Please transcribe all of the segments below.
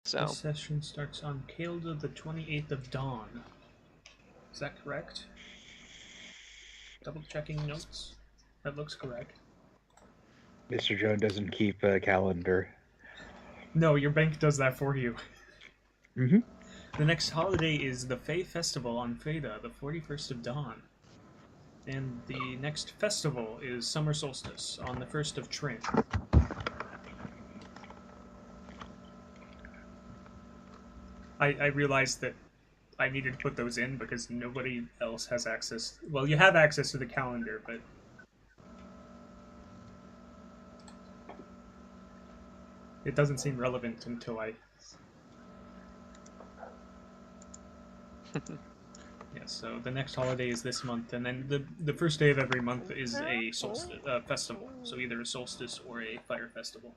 So This session starts on Kael'da the 28th of Dawn. Is that correct? Double checking notes. That looks correct. Mr. Jones doesn't keep a calendar. No, your bank does that for you. Mm-hmm. The next holiday is the Fae Festival on Feda, the 41st of Dawn. And the next festival is Summer Solstice on the 1st of Trin. I realized that I needed to put those in because nobody else has access. Well, you have access to the calendar, but it doesn't seem relevant until I... Yeah, so the next holiday is this month, and then the first day of every month is a solstice festival. So either a solstice or a fire festival.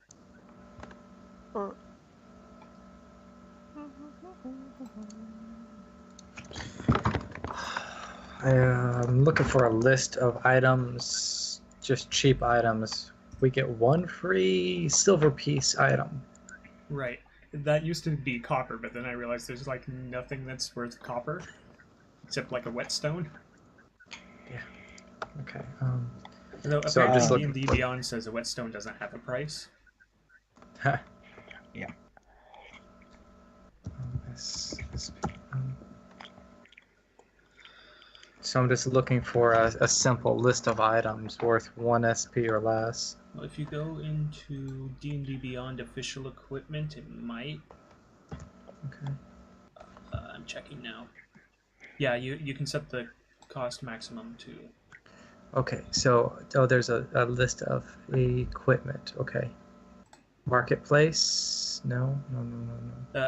I'm looking for a list of items, just cheap items. We get one free silver piece item. Right. That used to be copper, but then I realized there's like nothing that's worth copper, except like a whetstone. Yeah. Okay. Though So I'm apparently just looking. D&D Beyond says a whetstone doesn't have a price. Yeah. So I'm just looking for a simple list of items worth 1 SP or less. Well, if you go into D&D Beyond official equipment, it might. Okay. I'm checking now. Yeah, you can set the cost maximum to... Okay, so there's a list of equipment. Okay. Marketplace? No.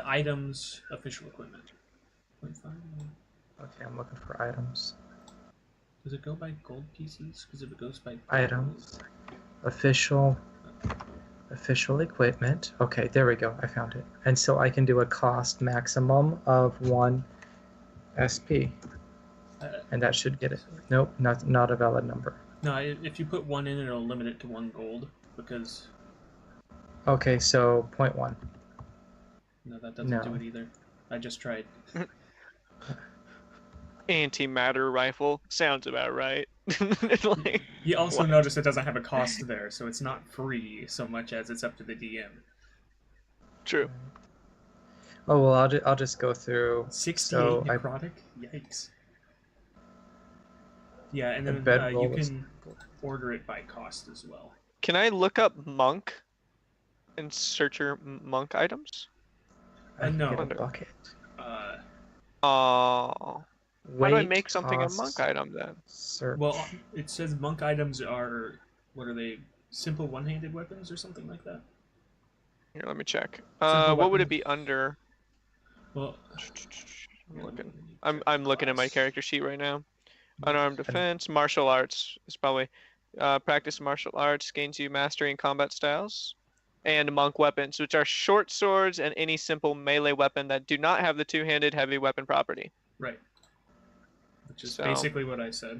items, official equipment. 0.5. Okay, I'm looking for items. Does it go by gold pieces? Because if it goes by Items. Official equipment. Okay, there we go. I found it. And so I can do a cost maximum of 1 SP. And that should get it. Nope, not a valid number. No, if you put 1 in, it'll limit it to 1 gold, because... Okay, so 0.1. No, that doesn't do it either. I just tried. antimatter rifle sounds about right. Like, you also notice it doesn't have a cost there, so it's not free so much as it's up to the DM. True. Oh well, I'll just go through. 68 necrotic? Yikes. Yeah, and then you can order it by cost as well. Can I look up monk and search your monk items? No. Get a bucket. How do I make something a monk item then? Search. Well, it says monk items are, what are they, simple one-handed weapons or something like that? Here, let me check. What would it be under? Well, I'm looking at my character sheet right now. Unarmed defense, martial arts is probably practice martial arts gains you mastery in combat styles, and monk weapons, which are short swords and any simple melee weapon that do not have the two-handed heavy weapon property. Right. Which is basically what I said.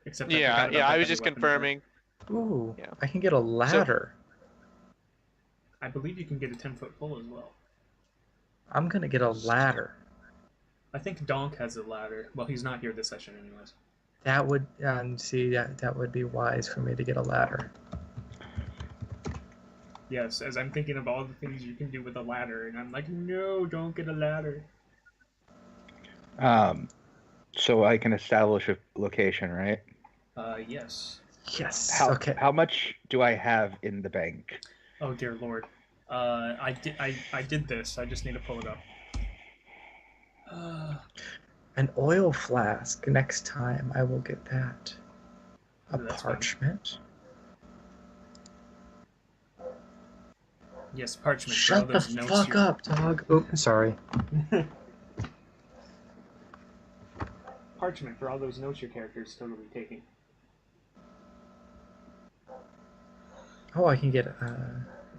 Except I was just confirming. Ooh, yeah. I can get a ladder. I believe you can get a 10-foot pole as well. I'm gonna get a ladder. I think Donk has a ladder. Well, he's not here this session anyways. That would, that would be wise for me to get a ladder. Yes, as I'm thinking of all the things you can do with a ladder, and I'm like, no, don't get a ladder. So I can establish a location, right? Yes. Yes. How much do I have in the bank? Oh dear lord. I did this. I just need to pull it up. An oil flask. Next time I will get that. A parchment. Fine. Yes, parchment. Shut the fuck up, dog. Oh, sorry. Parchment for all those notes your character is totally taking. Oh, I can get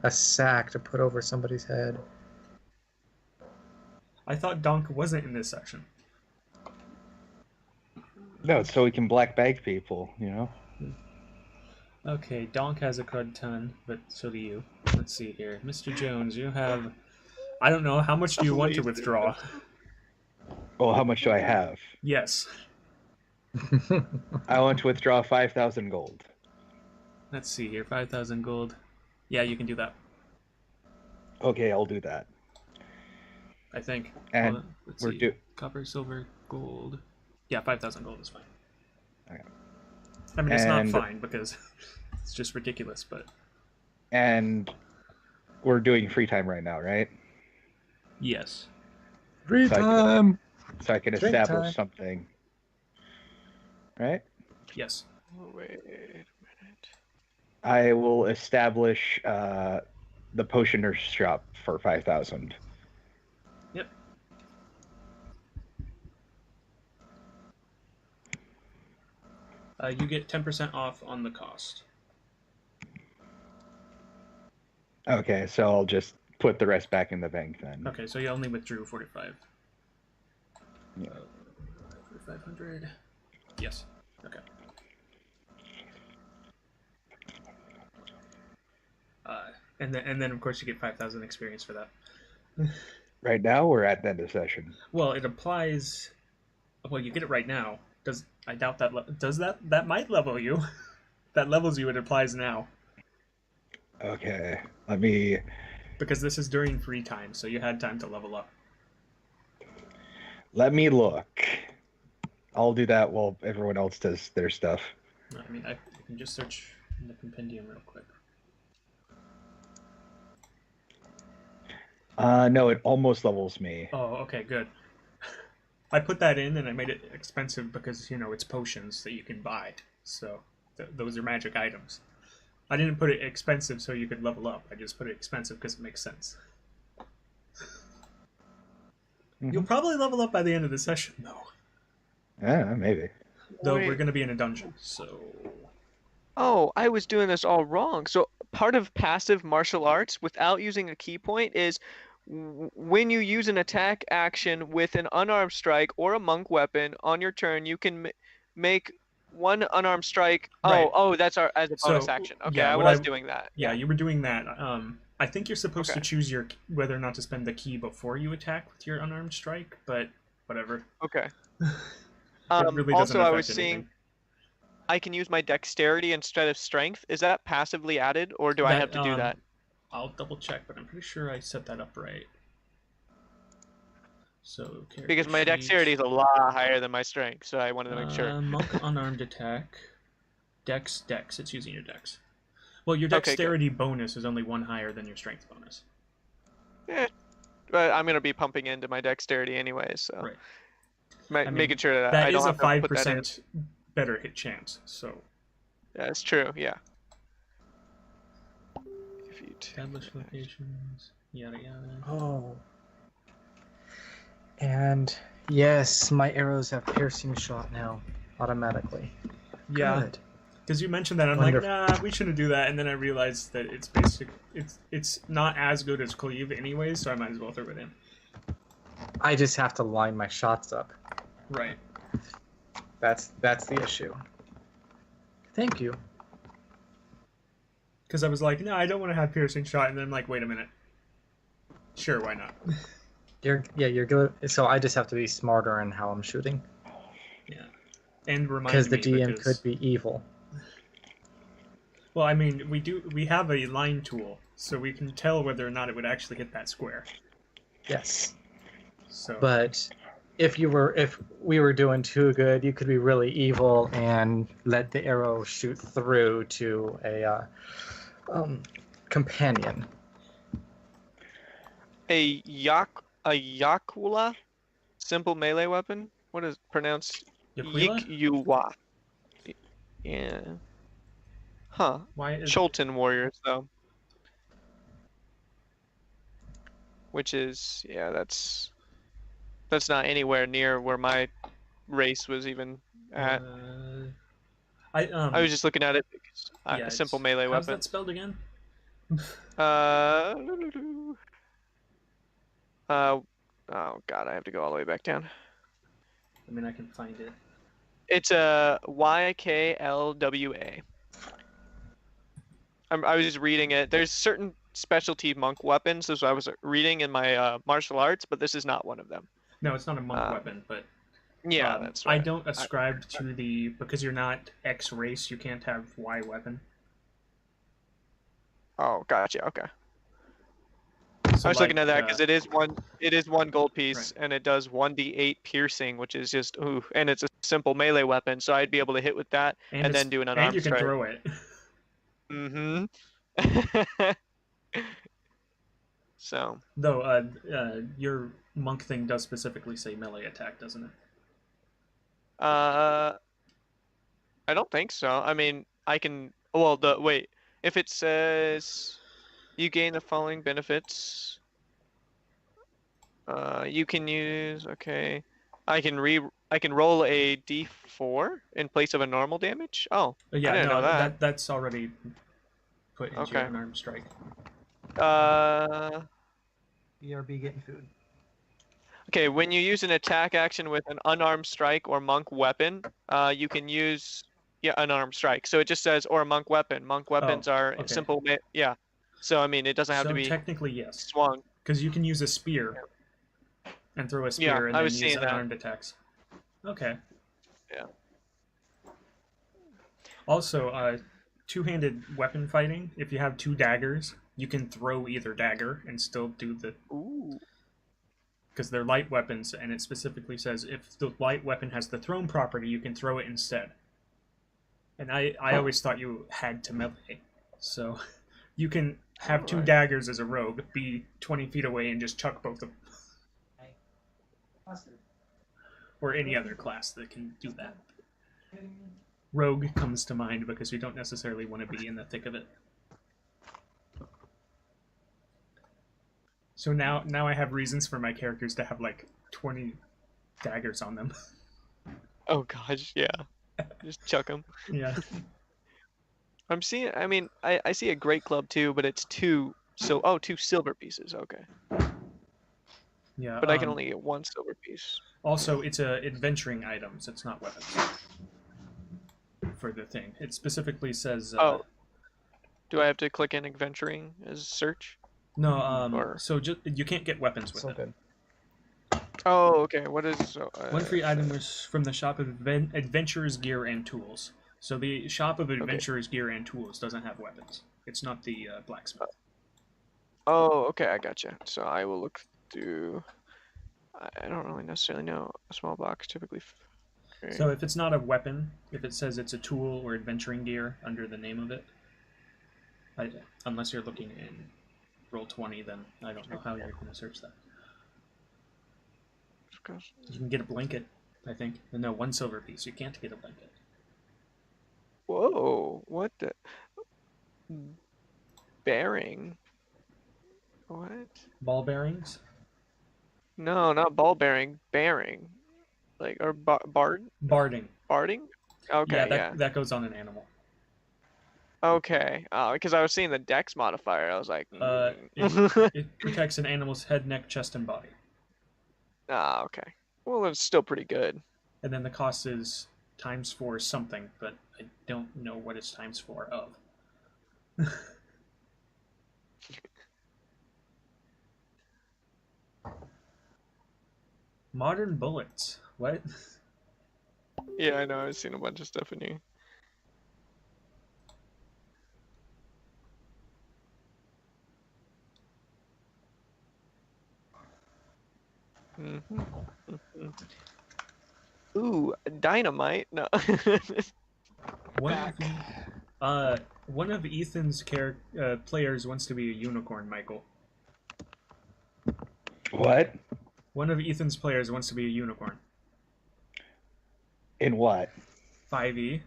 a sack to put over somebody's head. I thought Donk wasn't in this section. No, it's so we can black bag people, you know? Okay, Donk has a crud ton, but so do you. Let's see here. Mr. Jones, you have... I don't know. How much do you want to withdraw? Well, how much do I have? Yes. I want to withdraw 5,000 gold. Let's see here. 5,000 gold. Yeah, you can do that. Okay, I'll do that. I think. And Hold on. Let's we're see. due. Copper, silver, gold. Yeah, 5,000 gold is fine. Okay. I mean, it's not fine because it's just ridiculous, but... And we're doing free time right now, right? Yes. Free time. So I can Drink establish time. something. Right? Yes. Oh, wait a minute. I will establish the potioner's shop for 5,000. Yep. You get 10% off on the cost. Okay, so I'll just put the rest back in the bank then. Okay, so you only withdrew 45. Yeah. 4,500. Yes. Okay. And then of course you get 5,000 experience for that. Right now, we're at the end of session. Well, it applies. Well, you get it right now. I doubt that does that might level you. That levels you. It applies now Okay, let me. because this is during free time, so you had time to level up. Let me look. I'll do that while everyone else does their stuff. I mean, I can just search in the compendium real quick. No, it almost levels me. Oh, okay, good. I put that in and I made it expensive because, it's potions that you can buy. So those are magic items. I didn't put it expensive so you could level up. I just put it expensive because it makes sense. You'll probably level up by the end of the session, though. Yeah, maybe. Though Wait. we're going to be in a dungeon, so... Oh, I was doing this all wrong. So part of passive martial arts without using a key point is when you use an attack action with an unarmed strike or a monk weapon on your turn, you can make one unarmed strike. Right. Oh, that's as a bonus So, action. Okay, yeah, I what was I- doing that. Yeah, you were doing that. I think you're supposed to Okay. choose whether or not to spend the key before you attack with your unarmed strike, but whatever. Okay. It really doesn't Also, I affect was seeing anything. I can use my dexterity instead of strength. Is that passively added, or do I have to do that? I'll double check, but I'm pretty sure I set that up right. So Because my dexterity is a lot higher than my strength, so I wanted to make sure. Monk unarmed attack. Dex. It's using your dex. Well, your Okay, good. dexterity bonus is only one higher than your strength bonus. But I'm gonna be pumping into my dexterity anyway, so Right. making sure that That I don't is a have to put that in. 5% better hit chance. So That's true. Yeah. Defeat. establish locations. Yada yada. Oh. And yes, my arrows have piercing shot now, automatically. Yeah. Good. Because you mentioned that, I'm Wonderful. like, nah, we shouldn't do that, and then I realized that it's not as good as cleave anyway, so I might as well throw it in. I just have to line my shots up. Right. That's the issue. Thank you. Because I was like, no, I don't want to have piercing shot, and then I'm like, wait a minute. Sure, why not? You're good. So I just have to be smarter in how I'm shooting. Yeah. And remind Because the me DM could be evil. Well, I mean, we have a line tool, so we can tell whether or not it would actually hit that square. Yes. So. But if we were doing too good, you could be really evil and let the arrow shoot through to a companion. A Yakula? Simple melee weapon? What is it pronounced? Yaquila? Yik-Yuwa. Yeah. Huh. Why is Cholton warriors, though. Which is, yeah, that's not anywhere near where my race was even at. I was just looking at it because yeah, a simple it's- melee how's weapon. that spelled again? Oh god, I have to go all the way back down. I mean, I can find it. It's a YKLWA. I was just reading it. There's certain specialty monk weapons, as I was reading in my martial arts, but this is not one of them. No, it's not a monk weapon, but Yeah, that's right. I don't ascribe to the because you're not X race, you can't have Y weapon. Oh, gotcha. Okay. So I was looking at that like, because it is one gold piece, and it does 1d8 piercing, which is just ooh, and it's a simple melee weapon, so I'd be able to hit with that and then do an unarmed and you can strike. throw it. So. Though your monk thing does specifically say melee attack, doesn't it? I don't think so. I mean, I can. Well, wait. If it says you gain the following benefits, you can use. Okay, I can roll a d4 in place of a normal damage. Oh, Yeah, I didn't know that. That's already put into Okay. an armed strike. BRB getting food. Okay, when you use an attack action with an unarmed strike or monk weapon, you can use unarmed strike. So it just says or a monk weapon. Monk weapons are okay. simple. Yeah. So I mean, it doesn't have to be technically yes, swung. because you can use a spear and throw a spear and then use unarmed attacks. Okay. Yeah. Also, two-handed weapon fighting. If you have two daggers, you can throw either dagger and still do the. Ooh. Because they're light weapons, and it specifically says if the light weapon has the thrown property, you can throw it instead. And I always thought you had to melee. So you can have two daggers as a rogue, be 20 feet away, and just chuck both of them. Or any other class that can do that. Rogue comes to mind because you don't necessarily want to be in the thick of it. So now I have reasons for my characters to have like 20 daggers on them. Oh gosh, yeah. Just chuck them. Yeah. I'm seeing. I mean, I see a great club too, but it's two silver pieces. Okay. Yeah. But I can only get one silver piece. Also, it's adventuring items. It's not weapons. For the thing, it specifically says. Do I have to click in adventuring as search? No. So you can't get weapons with it. Good. Oh, okay. What is one free item was from the shop of adventurers gear and tools. So the shop of adventurers gear and tools doesn't have weapons. It's not the blacksmith. Oh, okay. I gotcha. So I will look through. I don't really necessarily know a small box typically. Okay. So if it's not a weapon, if it says it's a tool or adventuring gear under the name of it, unless you're looking in Roll20, then I don't know how you're going to search that. You can get a blanket, I think. No, one silver piece. You can't get a blanket. Whoa! What the? Bearing? What? Ball bearings? No, not ball bearing. Bearing. Like, or bard? Barding. Barding? Okay, yeah. That goes on an animal. Okay. Because I was seeing the dex modifier. I was like... It protects an animal's head, neck, chest, and body. Okay. Well, it's still pretty good. And then the cost is ×4 something, but I don't know what it's ×4 of. Modern bullets. What? Yeah, I know. I've seen a bunch of stuff in here. Ooh, dynamite. No. One of Ethan's players wants to be a unicorn, Michael. What? One of Ethan's players wants to be a unicorn. In what? 5e.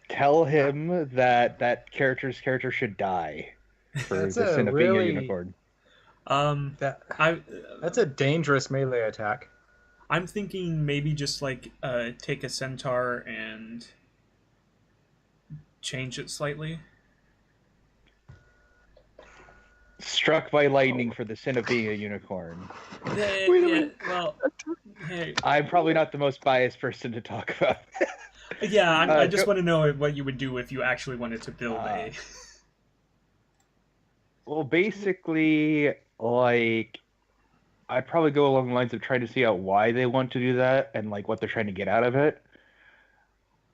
Tell him that character should die for That's the a sin of being a really- unicorn. That's a dangerous melee attack. I'm thinking maybe just like take a centaur and change it slightly. Struck by lightning for the sin of being a unicorn. Yeah, well, hey, I'm probably not the most biased person to talk about. Yeah, I just go- want to know what you would do if you actually wanted to build a. Well, basically, like, I'd probably go along the lines of trying to see out why they want to do that and like what they're trying to get out of it.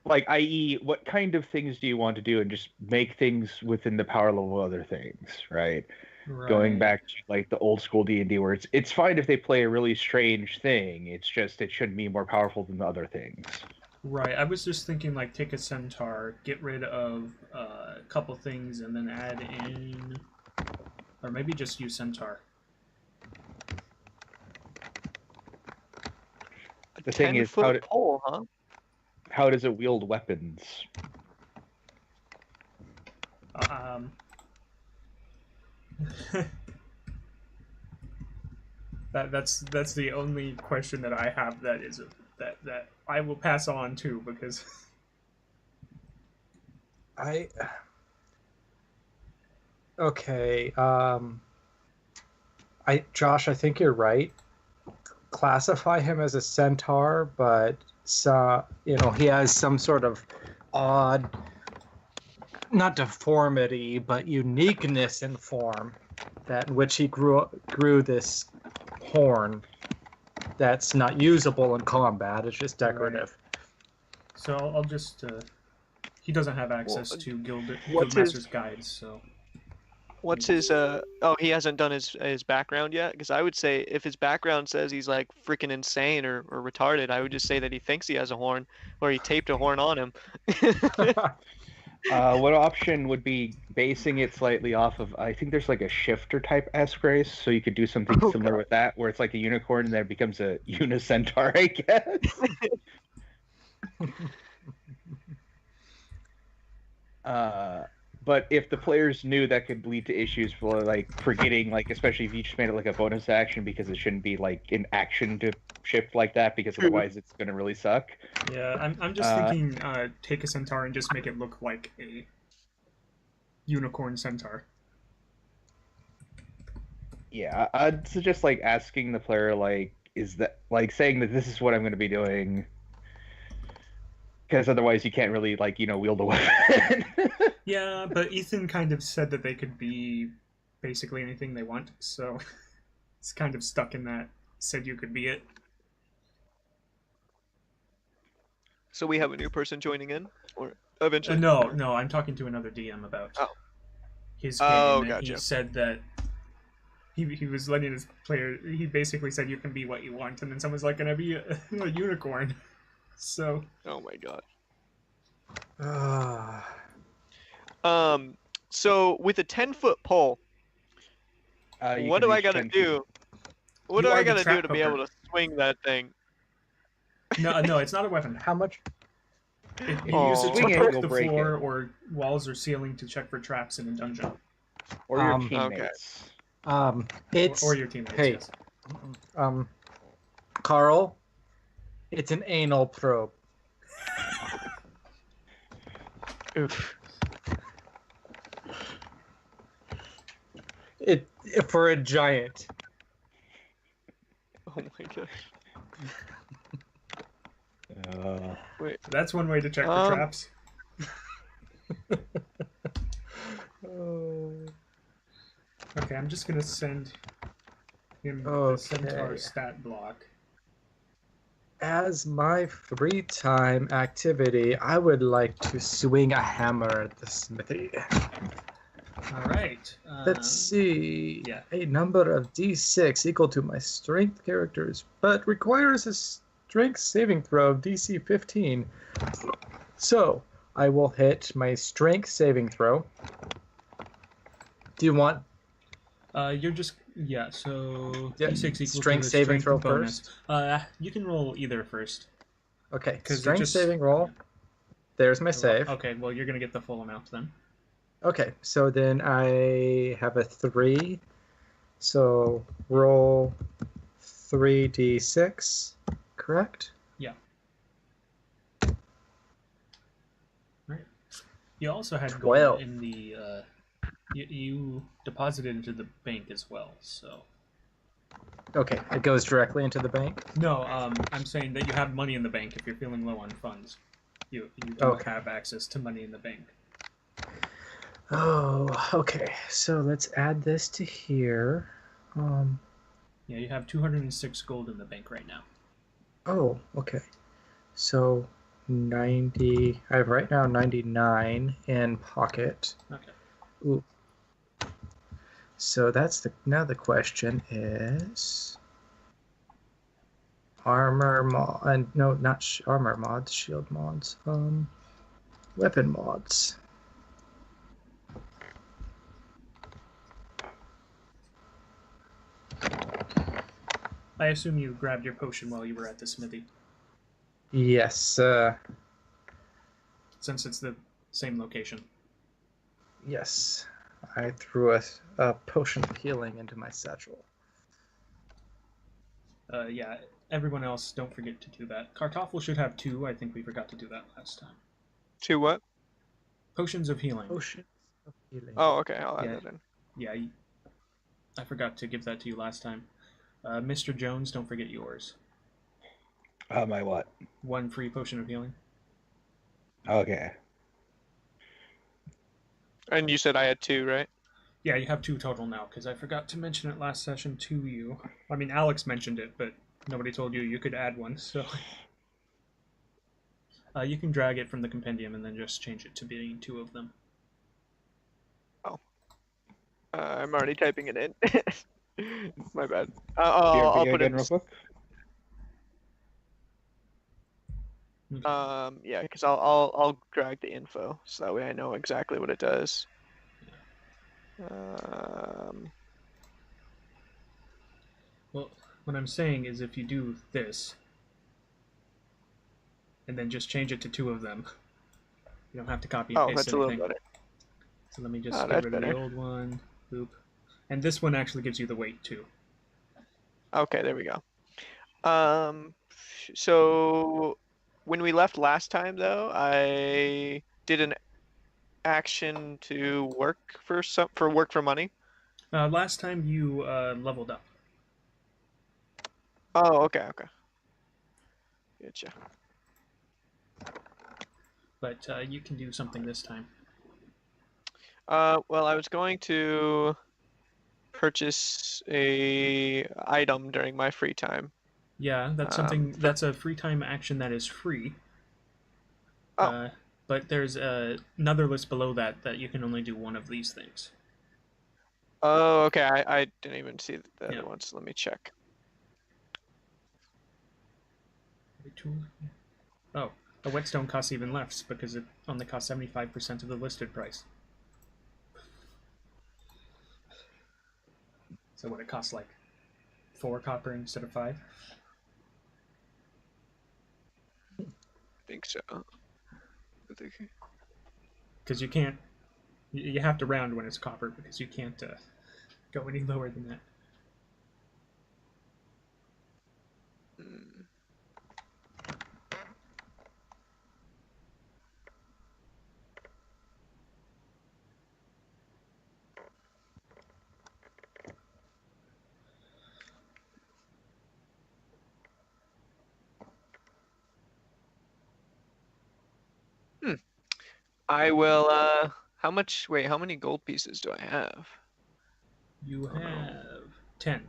Like, i.e., what kind of things do you want to do, and just make things within the power level of other things, right? Going back to like the old school D&D, where it's fine if they play a really strange thing. It's just it shouldn't be more powerful than the other things. Right, I was just thinking like take a centaur, get rid of a couple things, and then add in, or maybe just use centaur. The thing is, 10-foot pole, huh? how does it wield weapons? That's the only question that I have that is that I will pass on to, because Okay. Josh, I think you're right. Classify him as a centaur, but he has some sort of odd, not deformity, but uniqueness in form, that in which he grew this horn that's not usable in combat. It's just decorative. so I'll just he doesn't have access to what's Guildmaster's guides, so. What's his oh, he hasn't done his background yet? Because I would say if his background says he's like freaking insane or retarded, I would just say that he thinks he has a horn, or he taped a horn on him. What option would be basing it slightly off of, I think there's like a shifter type S-Grace, so you could do something similar with that, where it's like a unicorn and then it becomes a unicentaur, I guess. But if the players knew, that could lead to issues for like forgetting, like especially if you just made it like a bonus action, because it shouldn't be like an action to shift like that, because otherwise it's gonna really suck. Yeah, I'm just thinking take a centaur and just make it look like a unicorn centaur. Yeah, I'd suggest like asking the player, like, is that like saying that this is what I'm going to be doing, because otherwise you can't really like wield a weapon. Yeah, but Ethan kind of said that they could be basically anything they want, so it's kind of stuck in that said you could be it. So we have a new person joining in, or eventually? No, I'm talking to another DM about his game. And gotcha. He said that he was letting his player. He basically said you can be what you want, and then someone's like, "Can I be a unicorn?" So. Oh my god. Ah. So with a 10-foot pole, what do I gotta do? What do I gotta do to be able to swing that thing? No, it's not a weapon. How much? You use it to Swing it, break you'll the break floor it. or walls or ceiling to check for traps in a dungeon. Or your Okay. teammates. It's Or your teammates. hey, yes. Carl. It's an anal probe. Oof. It for a giant. Oh my gosh. Wait. That's one way to check for traps. Okay, I'm just gonna send him the centaur stat block. As my free time activity, I would like to swing a hammer at the smithy. All right. Let's see. yeah. A number of d6 equal to my strength characters, but requires a strength saving throw of DC 15. So I will hit my strength saving throw. Do you want? You're just So Yeah, d6 equals strength to the saving strength throw bonus. You can roll either first. Okay, 'Cause it strength just- saving roll. There's my save. Okay, well you're gonna get the full amount then. Okay, so then I have a 3. So roll 3d6, correct? Yeah. Right. You also had 12. gold in the. You deposited into the bank as well, so. Okay, it goes directly into the bank. No, I'm saying that you have money in the bank if you're feeling low on funds. You do Okay. have access to money in the bank. Oh, okay. So let's add this to here. Yeah, you have 206 gold in the bank right now. Oh, okay. So 90. I have right now 99 in pocket. Okay. Ooh. So that's the question is armor mod, and no, not armor mods, shield mods, weapon mods. I assume you grabbed your potion while you were at the smithy, Yes, since it's the same location. yes. I threw a potion of healing into my satchel. Yeah, everyone else, don't forget to do that. Kartoffel should have 2. I think we forgot to do that last time. 2 what? Potions of healing. Potion of healing. Oh, okay. I'll add Yeah. that in. Yeah, I forgot to give that to you last time. Mr. Jones, don't forget yours. My what? 1 free potion of healing. Okay. And you said I had 2, right? Yeah, you have 2 total now, because I forgot to mention it last session to you. I mean, Alex mentioned it, but nobody told you you could add 1, so... you can drag it from the compendium and then just change it to being 2 of them. I'm already typing it in. My bad. BRB I'll put again in. real quick. Yeah, because I'll drag the info so that way I know exactly what it does. Well, what I'm saying is if you do this, and then just change it to 2 of them, you don't have to copy and Oh, paste that's a anything. little better. So let me just Oh, get that's rid of the better. old one. Boop. And this one actually gives you the weight too. Okay, there we go. So when we left last time, though, I did an action to work for work for money. Last time you leveled up. Oh, okay. Gotcha. But you can do something this time. Well, I was going to purchase a item during my free time. Yeah, that's something. That's a free time action that is free. Oh. But there's another list below that that you can only do 1 of these things. Oh, okay. I didn't even see the Yeah. other ones. Let me check. Oh, a whetstone costs even less because it only costs 75% of the listed price. So what, it costs like 4 copper instead of 5? I think so. Because you can't. You have to round when it's copper because you can't go any lower than that. I will, how much, wait, how many gold pieces do I have? You have 10.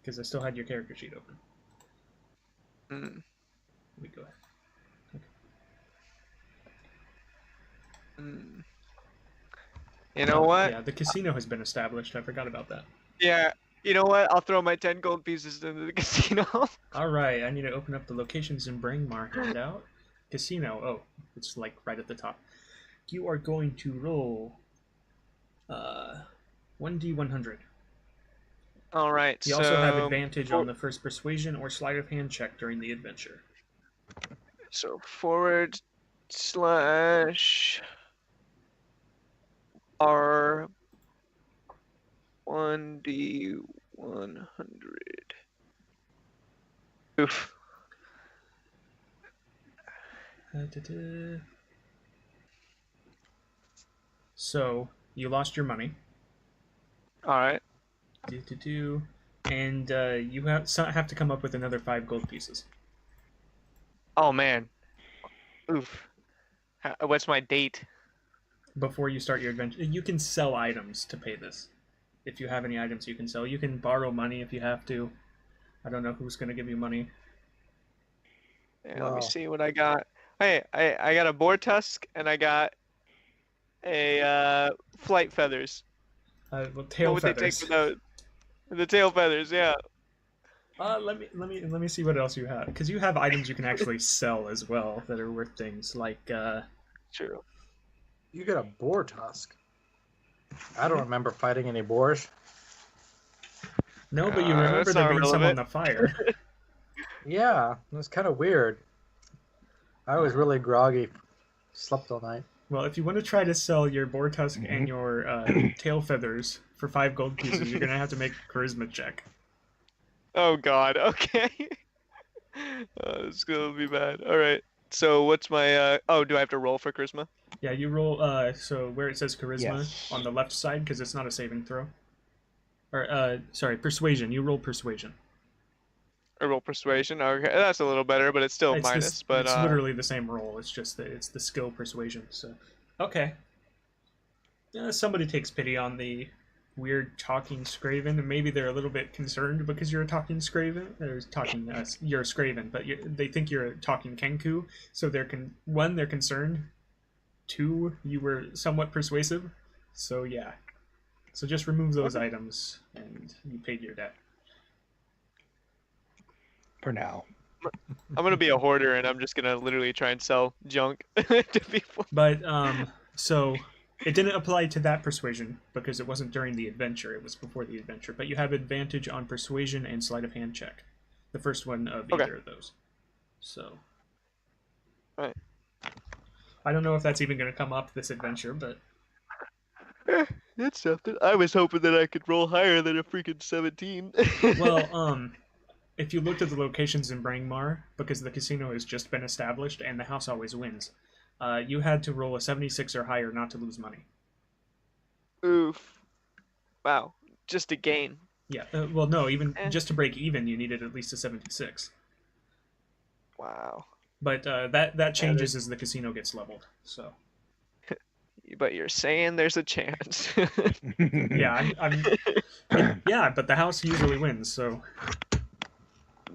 Because I still had your character sheet open. Hmm. Let me go ahead. Hmm. You know what? Yeah, the casino has been established. I forgot about that. Yeah, you know what? I'll throw my 10 gold pieces into the casino. Alright, I need to open up the locations in Brangmar handout. Casino. Oh, it's like right at the top. You are going to roll 1d100. All right. You also have advantage on the first persuasion or sleight of hand check during the adventure. So forward slash R 1d100. Oof. So you lost your money. All right. And you have to come up with another 5 gold pieces. Oh man. Oof. What's my date? Before you start your adventure, you can sell items to pay this. If you have any items you can sell, you can borrow money if you have to. I don't know who's going to give you money. Yeah, let me Wow. see what I got. Hey, I got a boar tusk and I got a flight feathers. Well, What tail would they take feathers. for those? The tail feathers, yeah. Let me see what else you have, because you have items you can actually sell as well that are worth things like True. You get a boar tusk. I don't remember fighting any boars. no, but you remember that's there not being some on relevant. the fire. Yeah, it was kind of weird. I was really groggy. Slept all night. Well, if you want to try to sell your boar tusk and your tail feathers for 5 gold pieces, you're gonna have to make a charisma check. Oh God. Okay. It's gonna be bad. All right. So what's my? Oh, do I have to roll for charisma? Yeah, you roll. So where it says charisma Yes. on the left side, because it's not a saving throw. Or sorry, persuasion. You roll persuasion. I roll persuasion. Okay, that's a little better, but it's still It's minus. this. But It's literally the same roll. It's just that it's the skill persuasion. So, okay. Somebody takes pity on the weird talking Scraven, and maybe they're a little bit concerned because you're a talking Scraven. Or talking, you're a Scraven, but they think you're a talking Kenku. So they're they're concerned. 2, you were somewhat persuasive. So yeah. So just remove those items, and you paid your debt. For now. I'm gonna be a hoarder, and I'm just gonna literally try and sell junk to people. But so it didn't apply to that persuasion because it wasn't during the adventure; it was before the adventure. But you have advantage on persuasion and sleight of hand check, the first one of Okay. either of those. So, Right. I don't know if that's even going to come up this adventure, but It's something. I was hoping that I could roll higher than a freaking 17. well, if you looked at the locations in Brangmar, because the casino has just been established and the house always wins, you had to roll a 76 or higher not to lose money. Oof. Wow. Just a gain. Yeah, well, no, even Eh. just to break even, you needed at least a 76. Wow. But that changes as the casino gets leveled. So But you're saying there's a chance. yeah, yeah, but the house usually wins, so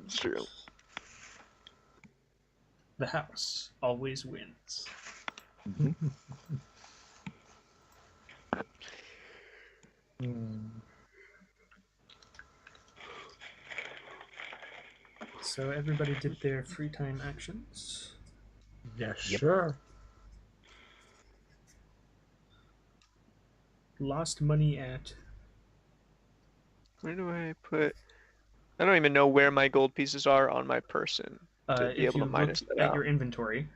It's true. the house always wins. So everybody did their free time actions. Yes, Yep. sure. Lost money at Where do I put? I don't even know where my gold pieces are on my person to be if able you to minus look that at out. your inventory,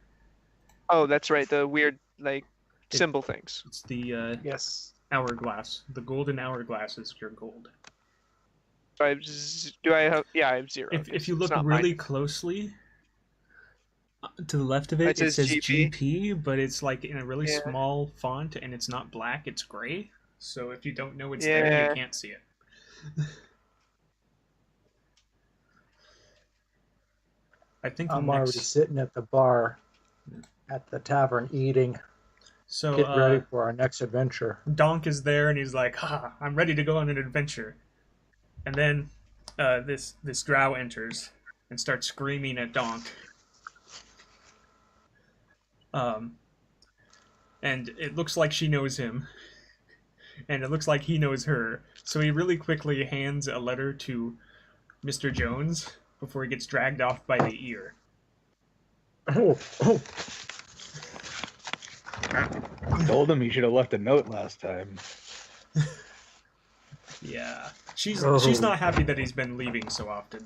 Oh, that's right. The weird like symbol things. it's the Yes. hourglass. The golden hourglass is your gold. So do I have? Yeah, I have 0. If 'cause you it's look not really mine. closely, to the left of It it says says GP. GP, but it's like in a really Yeah. small font, and it's not black; it's gray. So if you don't know it's Yeah. there, you can't see it. I think I'm already next. sitting at the bar at the tavern eating, So getting ready for our next adventure. Donk is there, and he's like, "Ha! I'm ready to go on an adventure." And then this drow enters and starts screaming at Donk. And it looks like she knows him, and it looks like he knows her. So he really quickly hands a letter to Mr. Jones before he gets dragged off by the ear. Oh, oh. Told him he should have left a note last time. Yeah, she's Oh. not happy that he's been leaving so often.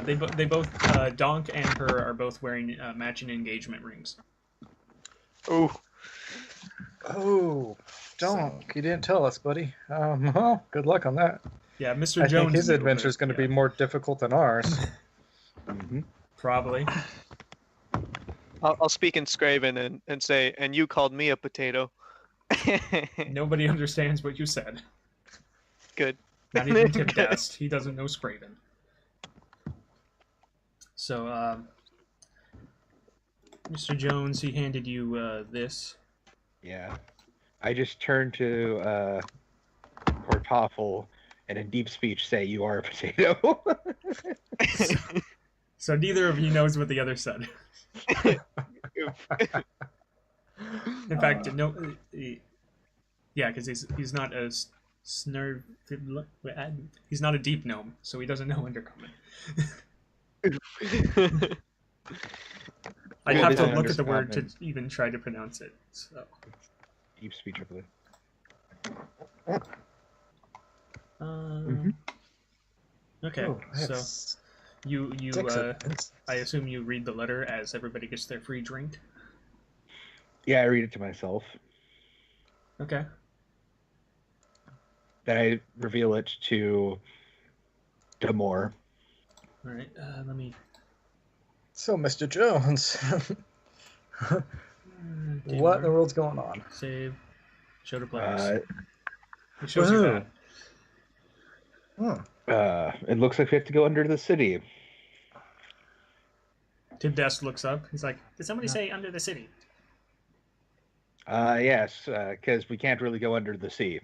They both Donk and her are both wearing matching engagement rings. Oh, Oh, don't. You didn't tell us, buddy. Well, good luck on that. Yeah, Mr. I Jones. think his knew, adventure is but, going to yeah, be more difficult than ours. probably. I'll speak in Scraven and say, and you called me a potato. Nobody understands what you said. Good. Not even Good. Tipdast. He doesn't know Scraven. So, Mr. Jones, he handed you this. Yeah. I just turned to Kartoffel and in deep speech say, "You are a potato." So neither of you knows what the other said. In fact, no. Yeah, because he's not a snurv. He's not a deep gnome, so he doesn't know Undercommon. I'd Well, have it to is look at the word to Undercommon. even try to pronounce it. So. Deep speech, I believe. Okay, Oh, I have so you six events. I assume you read the letter as everybody gets their free drink. Yeah, I read it to myself. Okay. Then I reveal it to Damore. All right. Let me. So, Mr. Jones, what in the world's going on? Save. Show to players. Uh, It shows you that. it looks like we have to go under the city. Tim Desk looks up. He's like, "Did somebody say under the city?" Yes, because we can't really go under the sea.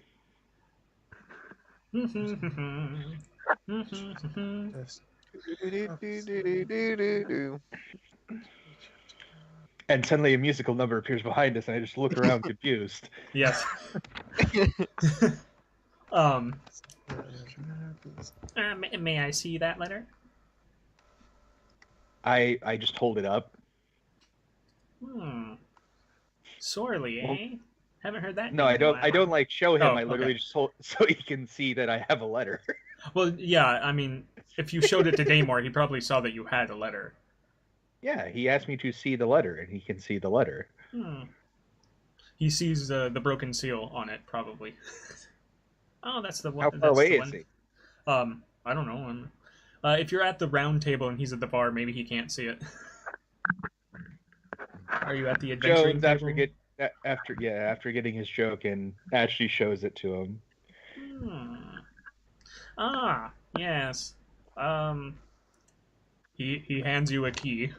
And suddenly a musical number appears behind us, and I just look around confused. Yes. May I see that letter? I just hold it up. Sorely, eh? Haven't heard that. No, name I in a don't. while. I don't like show him. Oh, I literally okay. just hold so he can see that I have a letter. Well, yeah. I mean, if you showed it to Damore, he probably saw that you had a letter. Yeah, he asked me to see the letter, and he can see the letter. He sees the broken seal on it, probably. Oh, that's the one. How far away is he? I don't know. If you're at the round table and he's at the bar, maybe he can't see it. Are you at the adventuring Jones, table? after getting his joke and actually shows it to him. Ah, yes. He hands you a key,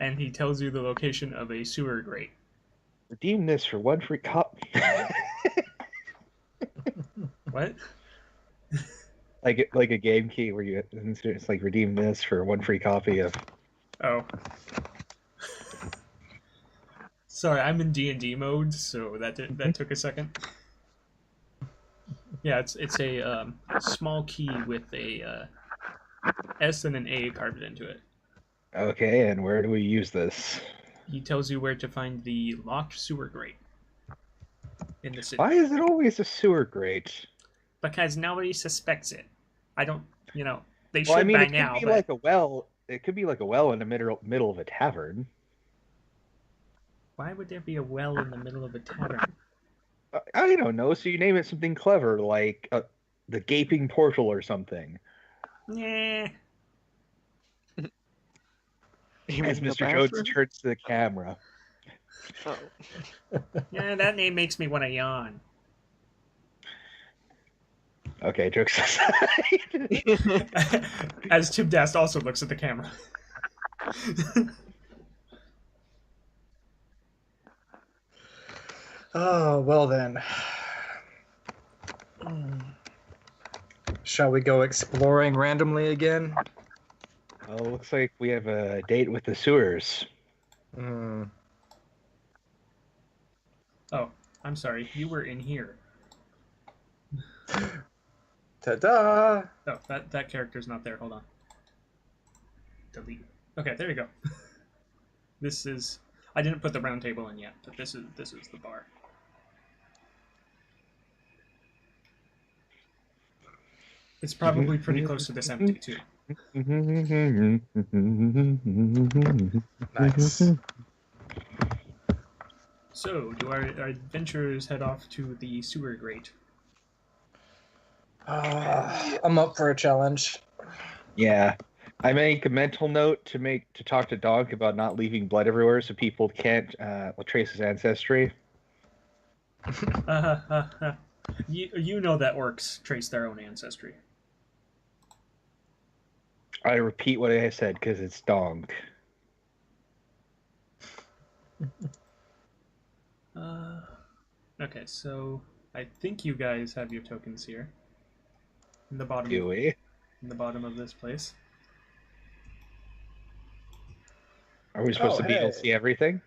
and he tells you the location of a sewer grate. Redeem this for one free cop. What? like a game key where it's like redeem this for one free copy of. Oh. Sorry, I'm in D&D mode, so that took a second. Yeah, it's a small key with a S and an A carved into it. Okay, and where do we use this? He tells you where to find the locked sewer grate in the city. Why is it always a sewer grate? Because nobody suspects it. I don't, they should Well, I mean, by it could now. be But like a well. It could be like a well in the middle of a tavern. why would there be a well in the middle of a tavern? I don't know. So you name it something clever, like the gaping portal or something. Nah. As Mr. Jones turns to the camera. Oh. Yeah, that name makes me want to yawn. Okay, jokes aside. As Tim Dast also looks at the camera. Oh, well then. Shall we go exploring randomly again? Well, looks like we have a date with the sewers. Oh, I'm sorry. You were in here. Ta-da! Oh, that character's not there. Hold on. Delete. Okay, there you go. This is. I didn't put the round table in yet, but this is the bar. It's probably pretty close to this empty too. Nice. So, do our adventurers head off to the sewer grate? I'm up for a challenge. Yeah. I make a mental note to talk to Donk about not leaving blood everywhere so people can't trace his ancestry. You know that orcs trace their own ancestry. I repeat what I said because it's Donk. Okay, so I think you guys have your tokens here. In the bottom. Do we? In the bottom of this place. Are we supposed to be able to hey. see everything?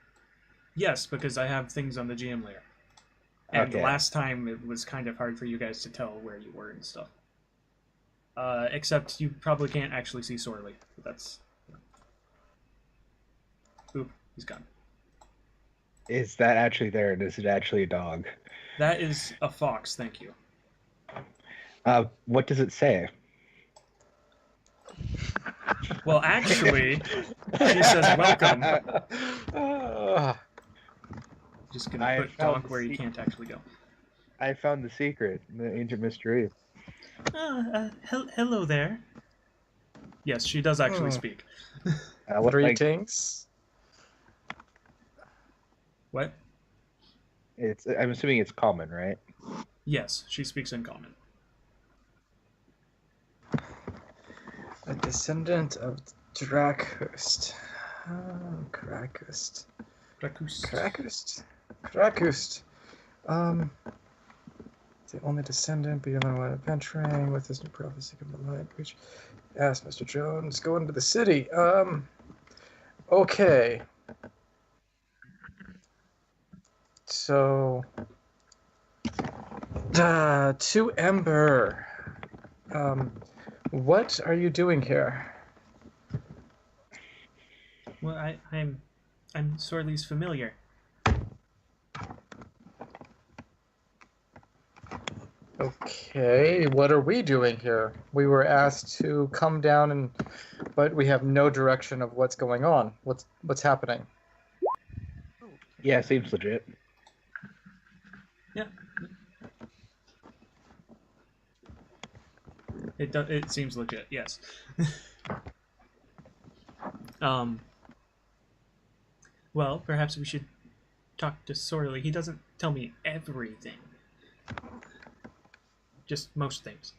Yes, because I have things on the GM layer. And Okay. last time it was kind of hard for you guys to tell where you were and stuff. Except you probably can't actually see Sorely. But that's... Oop, he's gone. Is that actually there, and is it actually a dog? That is a fox, thank you. What does it say? Well, actually, she says welcome. Just gonna I put found dog the where you secret. can't actually go. I found the secret, the ancient mystery. Hello there. Yes, she does actually speak. What, like, Greetings. What? I'm assuming it's common, right? Yes, she speaks in common. A descendant of Drakhust. Krakust. The only descendant beyond the line of adventuring with his new prophecy of the light breach. Ask Mr. Jones, go into the city. Okay. So, to Ember. What are you doing here? Well, I'm Sorely's familiar. Okay, what are we doing here? We were asked to come down but we have no direction of what's going on. What's happening? Yeah, seems legit. Yeah. It seems legit, yes. Well, perhaps we should talk to Sorely. He doesn't tell me everything. Just most things.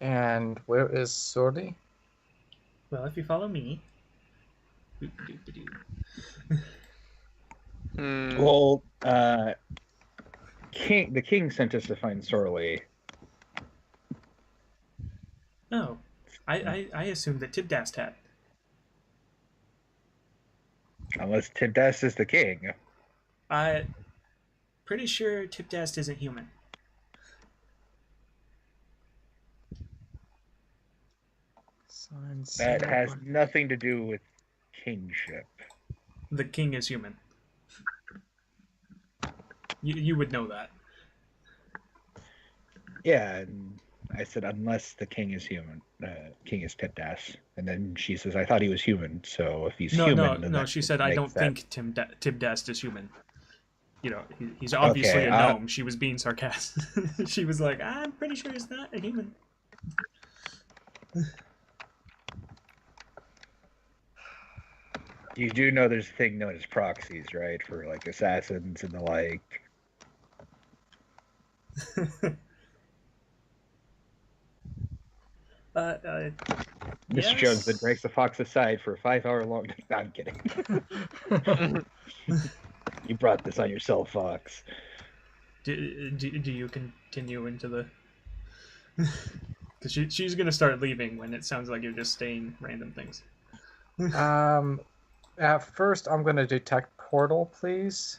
And where is Sorely? Well, if you follow me. Well, the king sent us to find Sorely. Oh, I assumed that Tibdast had. Unless Tibdast is the king. Pretty sure Tibdast isn't human. That has nothing to do with kingship. The king is human. You would know that. Yeah, and I said, unless the king is human. King is Tibdast. And then she says, I thought he was human, so if he's human... No, she said, I don't think Tibdast is human. You know, he's obviously a gnome. She was being sarcastic. She was like, I'm pretty sure he's not a human. You do know there's a thing known as proxies, right? For, like, assassins and the like. Mr. Jones then breaks the fox aside for a 5-hour long... No, I'm kidding. You brought this on yourself, Fox. Do you continue into the... Because she's going to start leaving when it sounds like you're just saying random things. At first, I'm going to detect portal, please.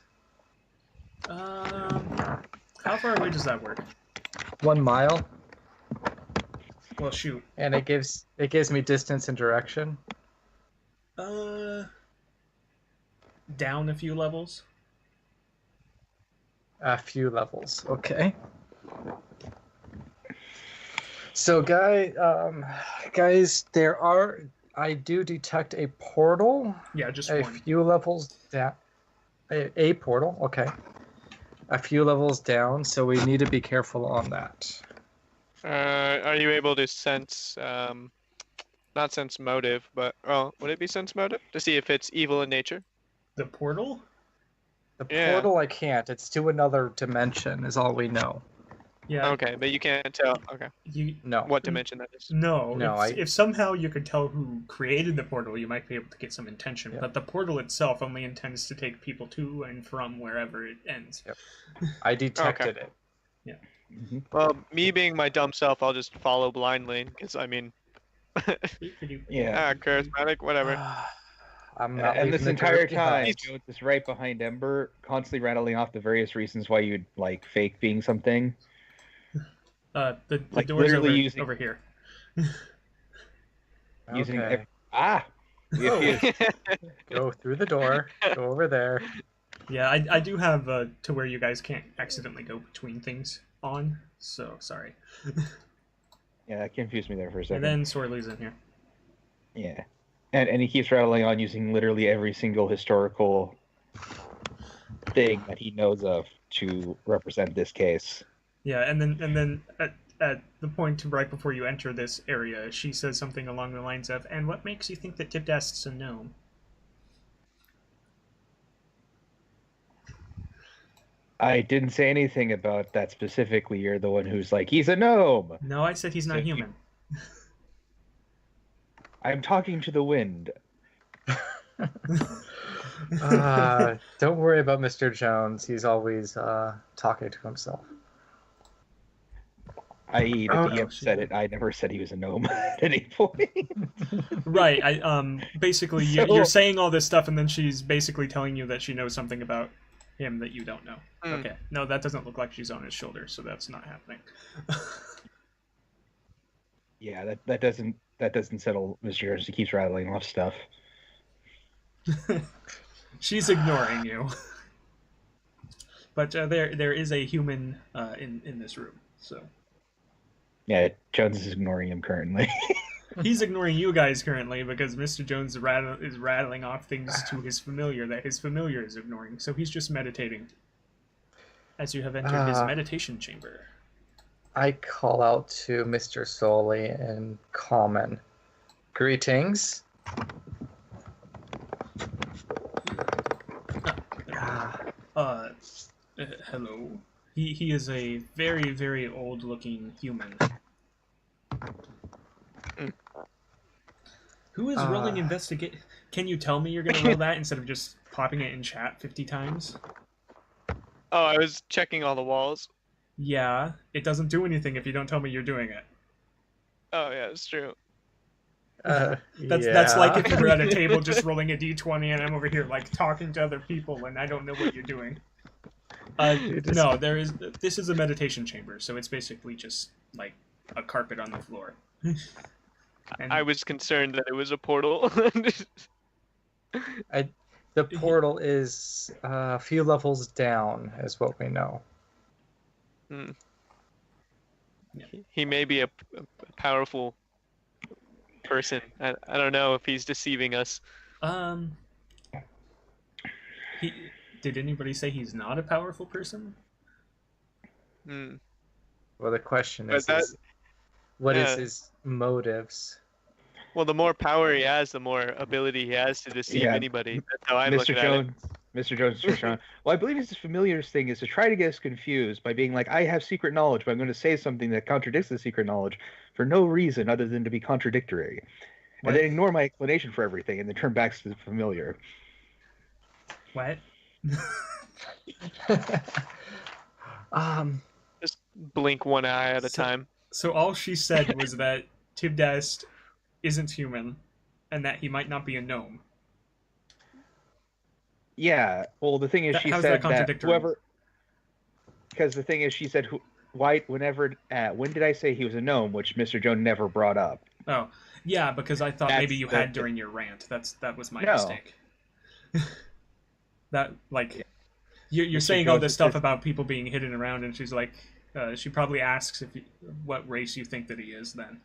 How far away does that work? 1 mile. Well, shoot. And it gives me distance and direction. Down a few levels. A few levels, okay. So, guys, I do detect a portal. Yeah, just a one. few levels down. A portal, okay. A few levels down, so we need to be careful on that. Are you able to sense, not sense motive, but, would it be sense motive? To see if it's evil in nature? The portal? The portal I can't. It's to another dimension, is all we know. Yeah. Okay, but you can't tell. Okay, You No. what dimension that is? no. No, if somehow you could tell who created the portal, you might be able to get some intention. Yep. But the portal itself only intends to take people to and from wherever it ends. Yep. I detected it. Well, me being my dumb self, I'll just follow blindly because I mean, Yeah. charismatic, whatever. I'm not And leaving this the entire dirt behind. time, Jones is right behind Ember, constantly rattling off the various reasons why you'd like fake being something. The Like, door's literally over, using- over here. Using Okay. If you- Go through the door. Go over there. Yeah, I do have to where you guys can't accidentally go between things on. So sorry. yeah, that confused me there for a And second. then Sorley's in here. Yeah. And he keeps rattling on using literally every single historical thing that he knows of to represent this case. Yeah, and then at the point right before you enter this area, she says something along the lines of, "And what makes you think that Tibdast's a gnome?" I didn't say anything about that specifically. You're the one who's like, he's a gnome. No, I said he's not So you- human. I'm talking to the wind. Don't worry about Mr. Jones. He's always talking to himself. I.e., the Oh, DM said it. I never said he was a gnome at any point. Right. Basically, So- you're saying all this stuff, and then she's basically telling you that she knows something about him that you don't know. Mm. Okay. No, that doesn't look like she's on his shoulder, so that's not happening. Yeah, that doesn't settle Mr. Jones. He keeps rattling off stuff. She's ignoring you. But there is a human in this room, so Yeah, Jones is ignoring him currently. he's ignoring you guys currently because Mr. Jones is rattling off things to his familiar that his familiar is ignoring. So he's just meditating. As you have entered his meditation chamber. I call out to Mr. Sorely in common. Greetings. Hello. He is a very, very old-looking human. Who is rolling investigate? Can you tell me you're gonna roll that instead of just popping it in chat 50 times? Oh, I was checking all the walls. Yeah, it doesn't do anything if you don't tell me you're doing it. Oh yeah, it's true. That's like if you were at a table just rolling a d20 and I'm over here like talking to other people and I don't know what you're doing. No, this is a meditation chamber, so it's basically just like a carpet on the floor. And I was concerned that it was a portal. The portal is a few levels down, is what we know. He may be a powerful person. I don't know if he's deceiving us. Did anybody say he's not a powerful person? Hmm. Well, the question But is what is yeah. his motives? Well, the more power he has, the more ability he has to deceive Yeah. anybody. That's how I'm Mr. looking Jones, at it. Mr. Jones, Mr. Jones. Well, I believe his familiar's thing is to try to get us confused by being like, I have secret knowledge, but I'm going to say something that contradicts the secret knowledge for no reason other than to be contradictory. What? And then ignore my explanation for everything and then turn back to the familiar. What? Just blink one eye at a time. So all she said was that Tibdast isn't human, and that he might not be a gnome. Yeah. Well, the thing is, she How's that said that contradictory? whoever. Because the thing is, she said, when did I say he was a gnome, which Mr. Jones never brought up. Oh, yeah, because I thought That's maybe you the- had during your rant. That was my No. mistake. That like, you're Mr. saying all Jones this is stuff just- about people being hidden around, and she's like, she probably asks what race you think that he is. Then,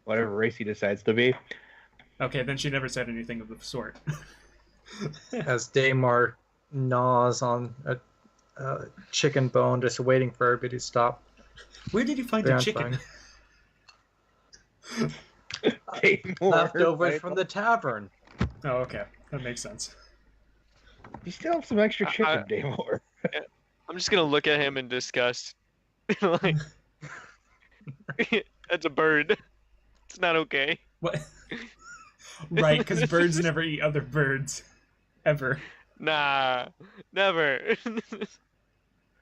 Whatever race he decides to be. okay, then she never said anything of the sort. As Damore gnaws on a chicken bone, just waiting for everybody to stop. Where did you find a chicken? Leftovers from the tavern. Oh, okay, that makes sense. You still have some extra chicken, I- Damore. I'm just gonna look at him in disgust. Like, that's a bird. It's not okay. What? Right, because birds never eat other birds. Ever. Nah, never.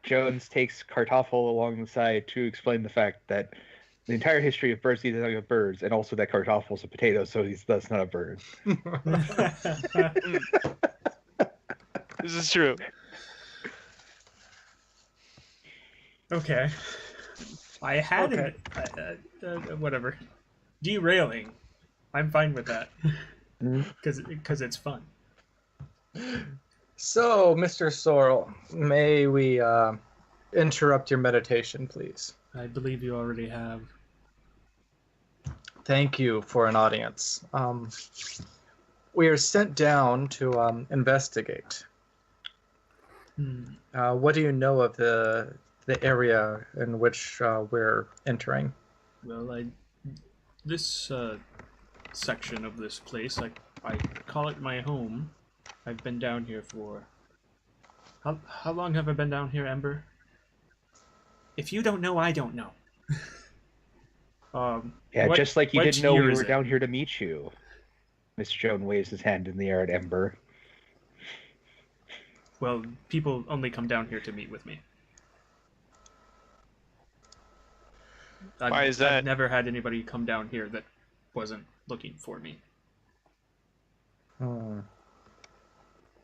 Jones takes Kartoffel along the side to explain the fact that the entire history of birds eating nothing but birds, and also that Kartoffel's a potato, so he's thus not a bird. This is true. Okay. I had it. Whatever. Derailing. I'm fine with that. Because it's fun. So, Mr. Sorrel, may we interrupt your meditation, please? I believe you already have. Thank you for an audience. We are sent down to investigate. What do you know of the area in which we're entering? Well, this section of this place, I call it my home. I've been down here for... How long have I been down here, Ember? If you don't know, I don't know. Yeah, just like you didn't know we were it? down here to meet you. Mr. Jones waves his hand in the air at Ember. Well, people only come down here to meet with me. Why is that? I've never had anybody come down here that wasn't looking for me.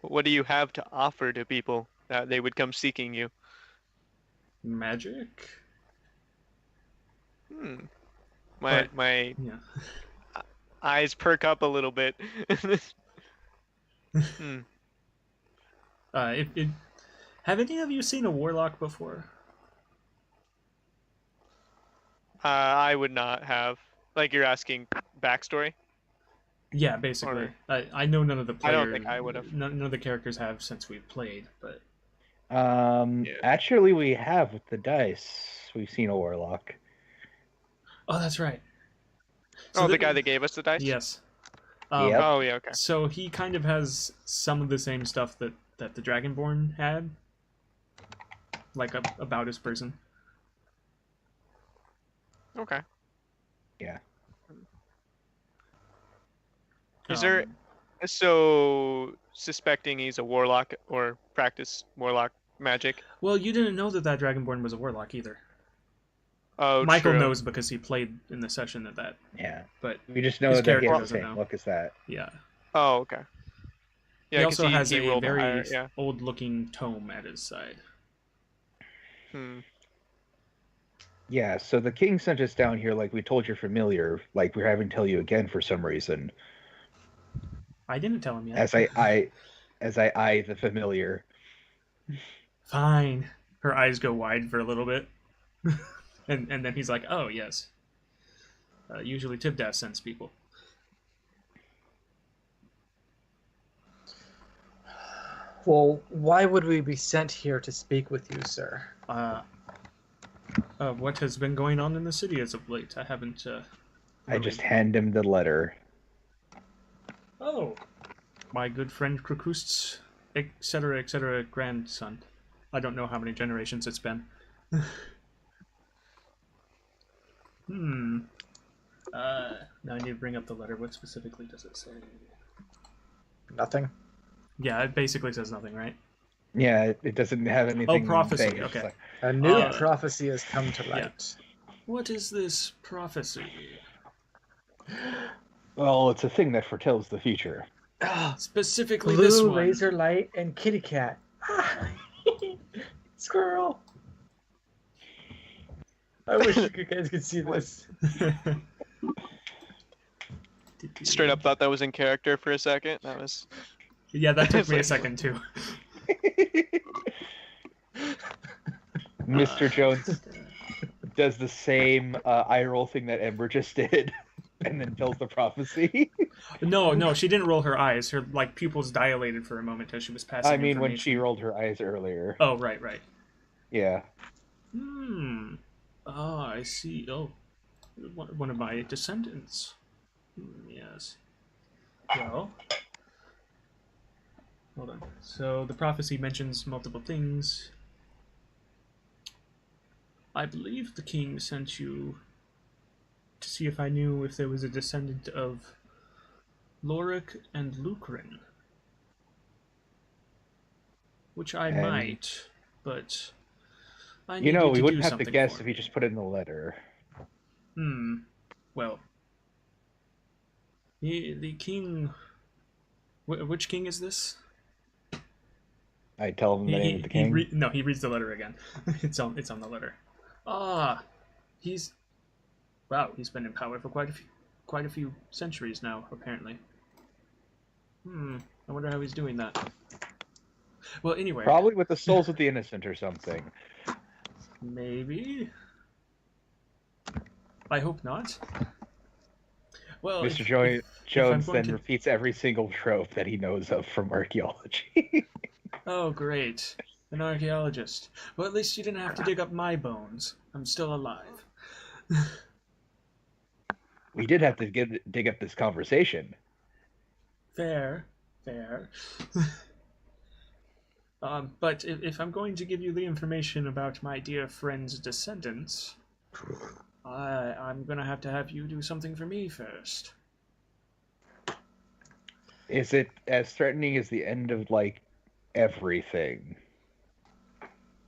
What do you have to offer to people that they would come seeking you? Magic? My Yeah. eyes perk up a little bit. Have any of you seen a warlock before? I would not have. Like, you're asking backstory? Yeah, basically. I know none of the players. I don't think I would have. None of the characters have since we've played, but Actually, we have with the dice. We've seen a warlock. oh, that's right. So the guy that gave us the dice? Yes. Yep. Oh, yeah, okay. So he kind of has some of the same stuff that the Dragonborn had, like about his person. Okay. Yeah. Is there... So, suspecting he's a warlock or practice warlock magic? Well, you didn't know that Dragonborn was a warlock either. Oh, Michael true. knows because he played in the session of that. Yeah. But We just know his that he character has the doesn't same know. look as that. Yeah. Oh, okay. Yeah, he 'cause also has he a rolled very higher, yeah. old-looking tome at his side. Yeah, so the king sent us down here like we told your familiar, like we're having to tell you again for some reason. I didn't tell him yet. As I eye the familiar. Fine. Her eyes go wide for a little bit. and then he's like, oh, yes. Usually Tibdaf sends people. Well, why would we be sent here to speak with you, sir? What has been going on in the city as of late? I haven't... I just hand him the letter. Oh, my good friend Krakust's, etc., grandson. I don't know how many generations it's been. Now I need to bring up the letter. What specifically does it say? Nothing. Yeah, it basically says nothing, right? Yeah, it doesn't have anything. Oh, prophecy. saying, it's Okay. like, A new prophecy has come to light. What is this prophecy? well, it's a thing that foretells the future. Specifically this Blue one. laser light and kitty cat. Squirrel. I wish you guys could see this. Straight up thought that was in character for a second. That was... Yeah, that took me a second too. Mr. Jones does the same eye roll thing that Ember just did, and then tells the prophecy. No, she didn't roll her eyes. Her pupils dilated for a moment as she was passing. I mean, when she information. rolled her eyes earlier. Oh, right. Yeah. Ah, I see. Oh, one of my descendants. Yes. Well, hold on. So the prophecy mentions multiple things. I believe the king sent you to see if I knew if there was a descendant of Lorik and Lucrin. Which I And- might, but I You need know, you we to wouldn't do have to something guess for if me. you just put it in the letter. Well, the king... Which king is this? I tell him the name of the king. No, he reads the letter again. It's on the letter. Ah, he's... Wow, he's been in power for quite a few centuries now, apparently. I wonder how he's doing that. Well, anyway. Probably with the souls of the innocent or something. Maybe. I hope not. Well, Mr. if Jones I'm going then to... repeats every single trope that he knows of from archaeology. Oh, great. An archaeologist. Well, at least you didn't have to dig up my bones. I'm still alive. We did have to dig up this conversation. Fair. But if I'm going to give you the information about my dear friend's descendants, I'm going to have you do something for me first. Is it as threatening as the end of, like, everything?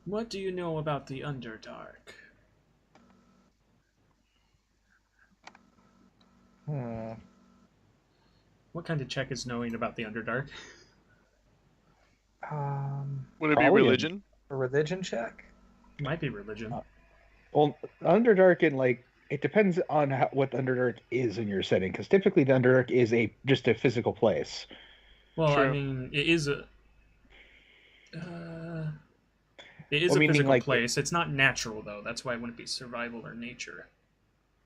What do you know about the Underdark? What kind of check is knowing about the Underdark? Would it be Probably religion? A religion check? Might be religion. Well, Underdark and, like, it depends on what the Underdark is in your setting, because typically the Underdark is just a physical place. Well, True. I mean, it is a... it is Well, a meaning, physical like, place. It's not natural, though. That's why it wouldn't be survival or nature.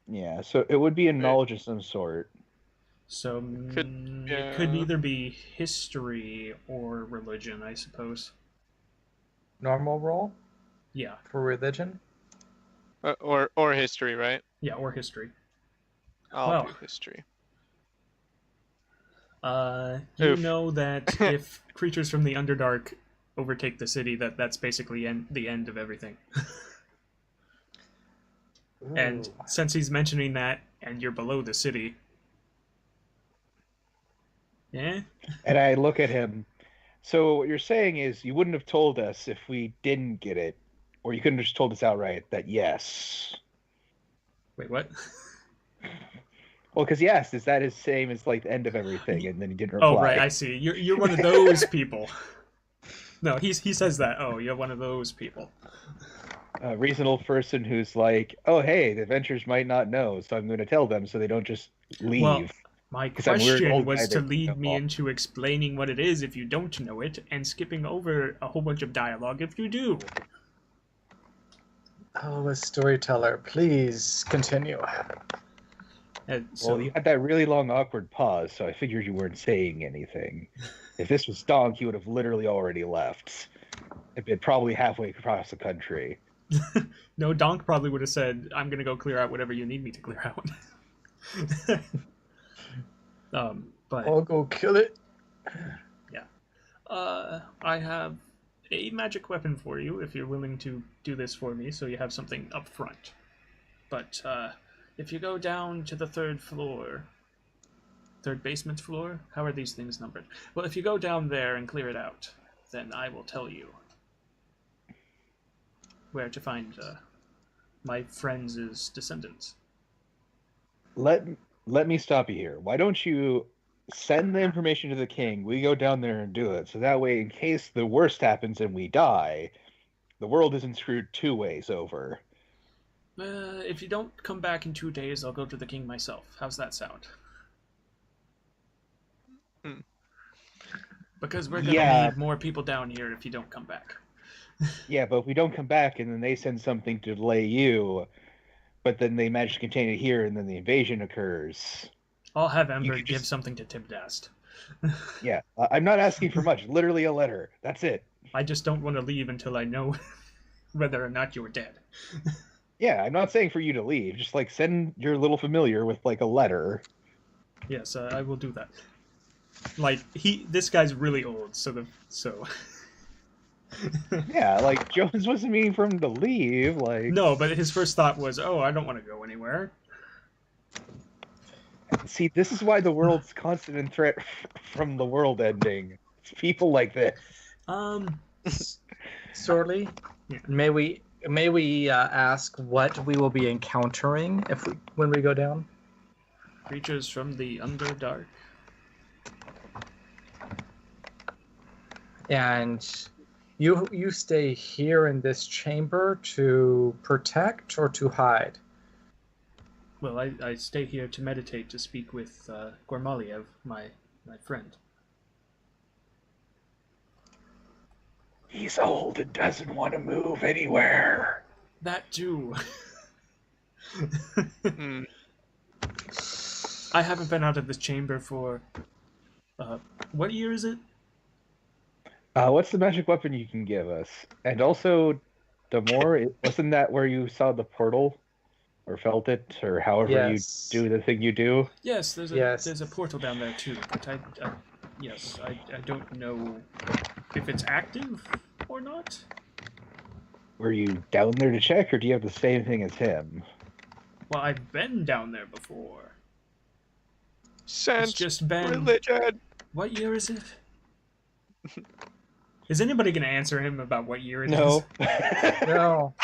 Yeah, so it would be a knowledge of some sort. So it could either be history or religion, I suppose. Normal roll Yeah, for religion? Or history, right? yeah, or history. I'll Well. do history. You Oof. know that if creatures from the Underdark overtake the city, that's basically the end of everything. And Ooh. since he's mentioning that, and you're below the city, yeah. And I look at him. So what you're saying is you wouldn't have told us if we didn't get it, or you couldn't have just told us outright that yes. Wait, what? Well, because yes, is that is same as like the end of everything, and then he didn't reply. Oh, right, I see. You're one of those people. No, he says that. Oh, you're one of those people. A reasonable person who's like, oh, hey, the adventurers might not know, so I'm going to tell them so they don't just leave. Well, my 'Cause I'm a weird question old was guy to that lead know me all. into explaining what it is if you don't know it, and skipping over a whole bunch of dialogue if you do. Oh, a storyteller, please continue. And so, Well, you had that really long, awkward pause, so I figured you weren't saying anything. If this was Donk, he would have literally already left. It'd been probably halfway across the country. no, Donk probably would have said, I'm going to go clear out whatever you need me to clear out. But I'll go kill it. I have a magic weapon for you if you're willing to do this for me, so you have something up front. But if you go down to the third basement floor, how are these things numbered? Well, if you go down there and clear it out, then I will tell you where to find my friends' descendants. Let me stop you here. Why don't you send the information to the king? We go down there and do it. So that way, in case the worst happens and we die, the world isn't screwed 2 ways over. If you don't come back in 2 days, I'll go to the king myself. How's that sound? Because we're gonna need more people down here if you don't come back. Yeah, but if we don't come back and then they send something to delay you, but then they manage to contain it here and then the invasion occurs. I'll have Ember could give just- something to Tibdast. Yeah, I'm not asking for much. Literally a letter. That's it. I just don't want to leave until I know whether or not you're dead. Yeah, I'm not saying for you to leave. Just like send your little familiar with like a letter. Yes, I will do that. Like this guy's really old, so Yeah, like Jones wasn't meaning for him to leave. Like, No, but his first thought was, "Oh, I don't want to go anywhere." see, this is why the world's constant in threat from the world ending. It's people like this. Sorely, Yeah. may we ask what we will be encountering when we go down? Creatures from the Underdark. And you stay here in this chamber to protect or to hide? Well, I stay here to meditate, to speak with Gormaliev, my friend. He's old and doesn't want to move anywhere. That too. Hmm. I haven't been out of this chamber for... what year is it? What's the magic weapon you can give us? And also, Damore, wasn't that where you saw the portal? Or felt it? Or however Yes. you do the thing you do? Yes, there's a portal down there too. But I don't know if it's active or not. Were you down there to check, or do you have the same thing as him? Well, I've been down there before. Sense It's just been... religion. What year is it? Is anybody going to answer him about what year it is? No. No.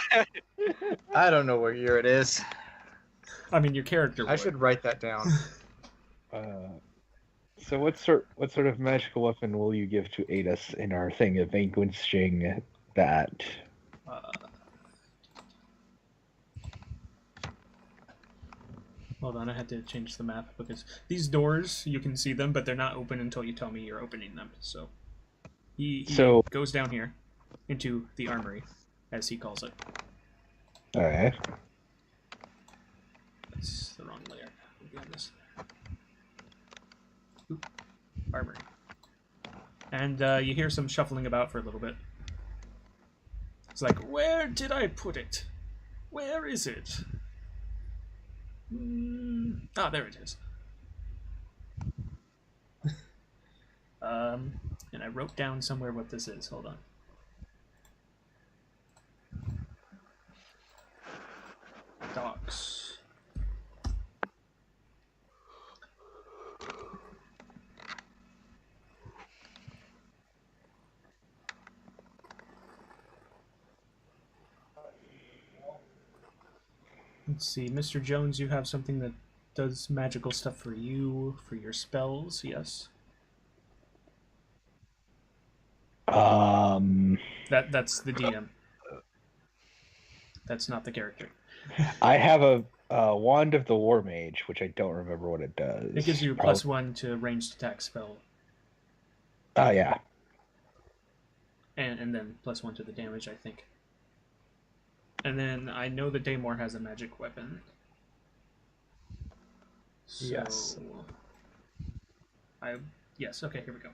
I don't know what year it is. I mean, your character I would. should write that down. So what sort of magical weapon will you give to aid us in our thing of vanquishing that? Hold on, I had to change the map because these doors, you can see them, but they're not open until you tell me you're opening them. So he goes down here into the armory, as he calls it. Alright. That's the wrong layer. We'll be on this. Oop. Armory. And you hear some shuffling about for a little bit. It's like, where did I put it? Where is it? There it is. And I wrote down somewhere what this is. Hold on. Docs. Let's see, Mr. Jones, you have something that does magical stuff for you, for your spells, yes? That's the DM. That's not the character. I have a Wand of the War Mage, which I don't remember what it does. It gives you +1 to ranged attack spell. Oh, yeah. And then +1 to the damage, I think. And then I know that Damore has a magic weapon. So, Yes. Yes, okay, here we go.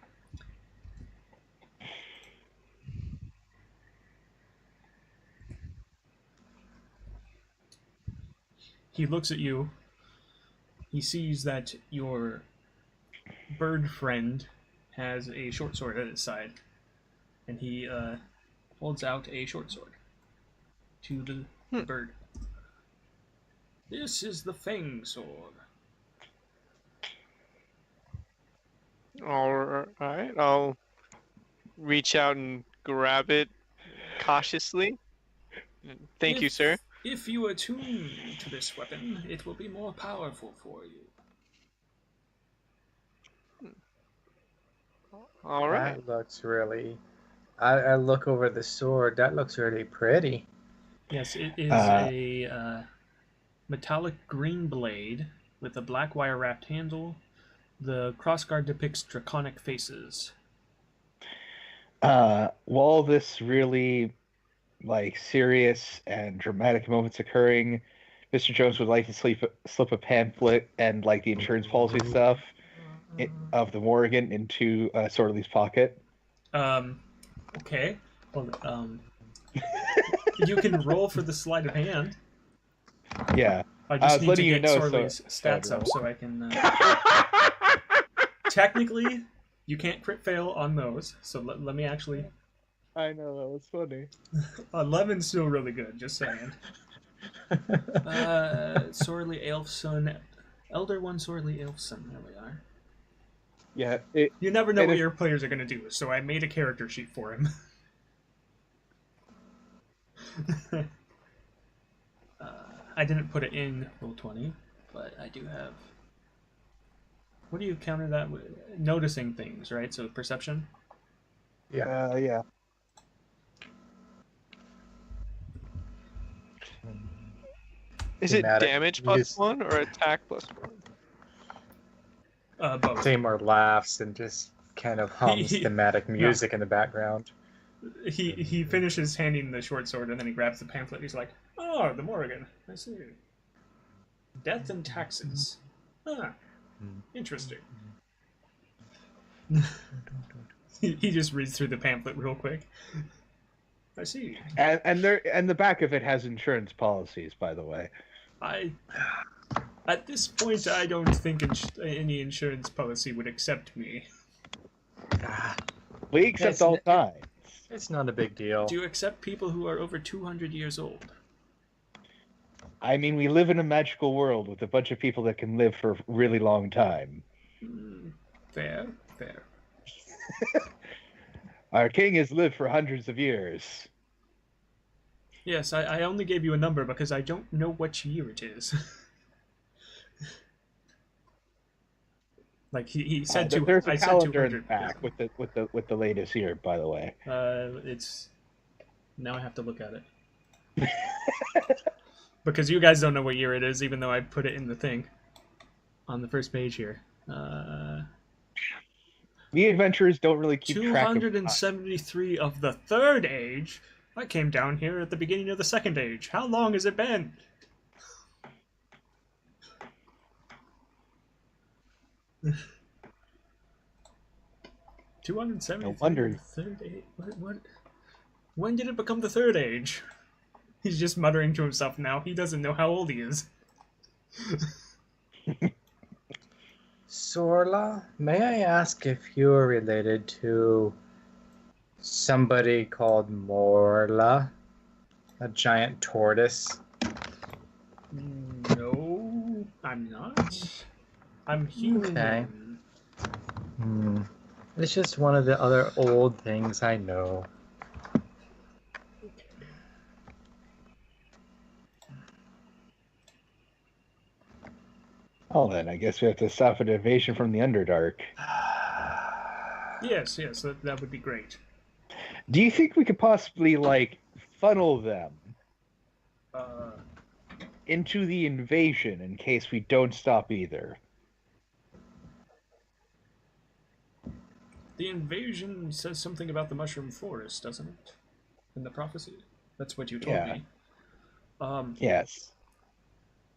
He looks at you. He sees that your bird friend has a short sword at his side. And he holds out a short sword to the bird. This is the Fang sword. All right, I'll reach out and grab it cautiously. Thank you, sir. If you attune to this weapon, it will be more powerful for you. All right. That looks really... I look over the sword. That looks really pretty. Yes, it is a metallic green blade with a black wire wrapped handle. The crossguard depicts draconic faces. While this really serious and dramatic moments occurring, Mr. Jones would like to slip a pamphlet and the insurance policy stuff of the Morrigan into Sorley's pocket. Okay. Well, you can roll for the sleight of hand. Yeah. I just need to letting you get know, Sorley's stats up so I can... Technically, you can't crit fail on those, so let me actually I know, that was funny. 11's still really good, just saying. Sorely Aelfson. Elder One Sorely Aelfson. There we are. Yeah, You never know and what if- your players are going to do, so I made a character sheet for him. I didn't put it in Roll20, but I do have... What do you counter that with? Noticing things, right? So perception? yeah. Is it Thematic damage music. +1 or attack +1? Both. Damore laughs and just kind of hums He- thematic music in the background. He finishes handing the short sword, and then he grabs the pamphlet. He's like, "Oh, the Morrigan. I see. Death and taxes. Ah, interesting." He just reads through the pamphlet real quick. I see. And the back of it has insurance policies, by the way. At this point, I don't think any insurance policy would accept me. We accept It's- all time. It's not a big deal. Do you accept people who are over 200 years old? I mean, we live in a magical world with a bunch of people that can live for a really long time. Fair. Our king has lived for hundreds of years. Yes, I only gave you a number because I don't know what year it is. Like he said, There's a I said calendar in the 200. back with the latest year, by the way. It's now I have to look at it because you guys don't know what year it is, even though I put it in the thing on the first page here. We adventurers don't really keep track of time. 273 of the Third Age. I came down here at the beginning of the Second Age. How long has it been? No wonder. Third Age. What? When did it become the Third Age? He's just muttering to himself now. He doesn't know how old he is. Sorla, may I ask if you're related to somebody called Morla, a giant tortoise? No, I'm not. I'm human. Okay. It's just one of the other old things I know. Oh, then I guess we have to stop an invasion from the Underdark. Yes, that would be great. Do you think we could possibly, funnel them into the invasion in case we don't stop either? The invasion says something about the Mushroom Forest, doesn't it? In the prophecy? That's what you told me. Yes.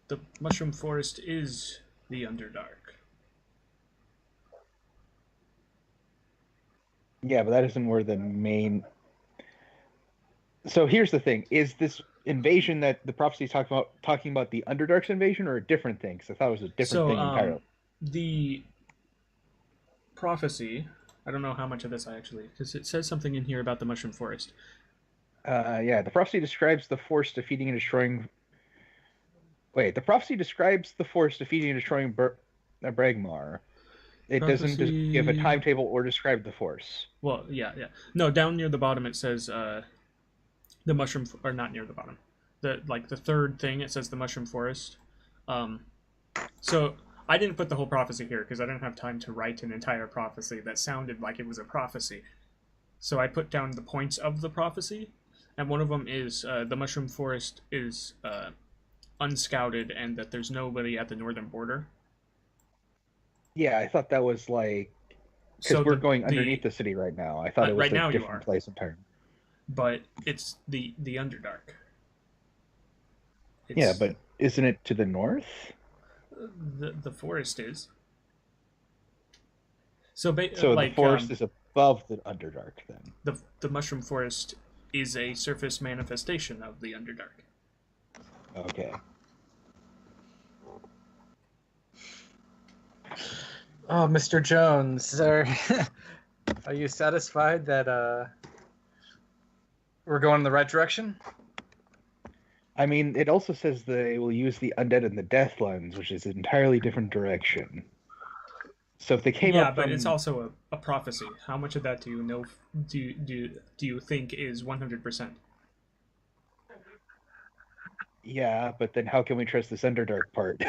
The Mushroom Forest is the Underdark. Yeah, but that isn't where the main... So here's the thing. Is this invasion that the prophecy is talking about the Underdark's invasion or a different thing? Because I thought it was a different thing entirely. The prophecy... I don't know how much of this I actually... Because it says something in here about the Mushroom Forest. The prophecy describes the force defeating and destroying... Wait, the prophecy describes the force defeating and destroying Brangmar. It doesn't give a timetable or describe the force. Well, yeah. No, down near the bottom it says the mushroom... Or not near the bottom. The third thing, it says the Mushroom Forest. So... I didn't put the whole prophecy here because I didn't have time to write an entire prophecy that sounded like it was a prophecy. So I put down the points of the prophecy, and one of them is the Mushroom Forest is unscouted and that there's nobody at the northern border. Yeah, I thought that was because we're going underneath the city right now. I thought it was right now a different place entirely. But it's the Underdark. Yeah, but isn't it to the north? The forest is. So the forest is above the Underdark, then. The Mushroom Forest is a surface manifestation of the Underdark. Okay. Oh, Mr. Jones, sir, are you satisfied that We're going in the right direction? I mean, it also says they will use the undead and the deathlands, which is an entirely different direction. So if they came Yeah, up but from... it's also a prophecy. How much of that do you know? Do you think is 100%? Yeah, but then how can we trust this Underdark part?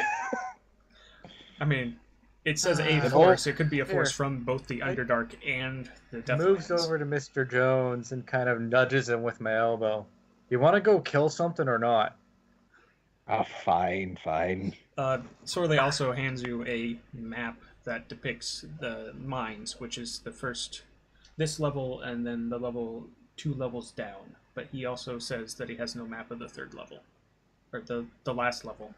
I mean, it says a It force. It could be a here. force from both the Underdark and the Deathlands. Moves over to Mr. Jones and kind of nudges him with my elbow. You want to go kill something or not? Ah, fine. Sorely also hands you a map that depicts the mines, which is the first, this level, and then the level 2 levels down. But he also says that he has no map of the 3rd level, or the last level.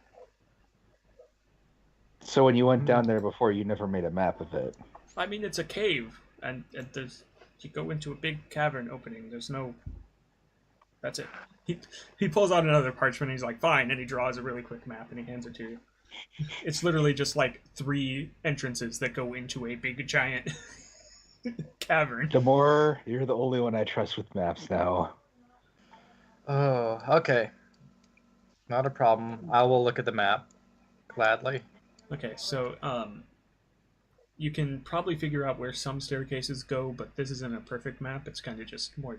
So when you went down there before, you never made a map of it. I mean, it's a cave, and there's, you go into a big cavern opening. There's no. That's it. He pulls out another parchment and he's like, fine, and he draws a really quick map and he hands it to you. It's literally just like 3 entrances that go into a big giant cavern. Damore, you're the only one I trust with maps now. Oh, okay. Not a problem. I will look at the map. Gladly. Okay, so you can probably figure out where some staircases go, but this isn't a perfect map. It's kind of just more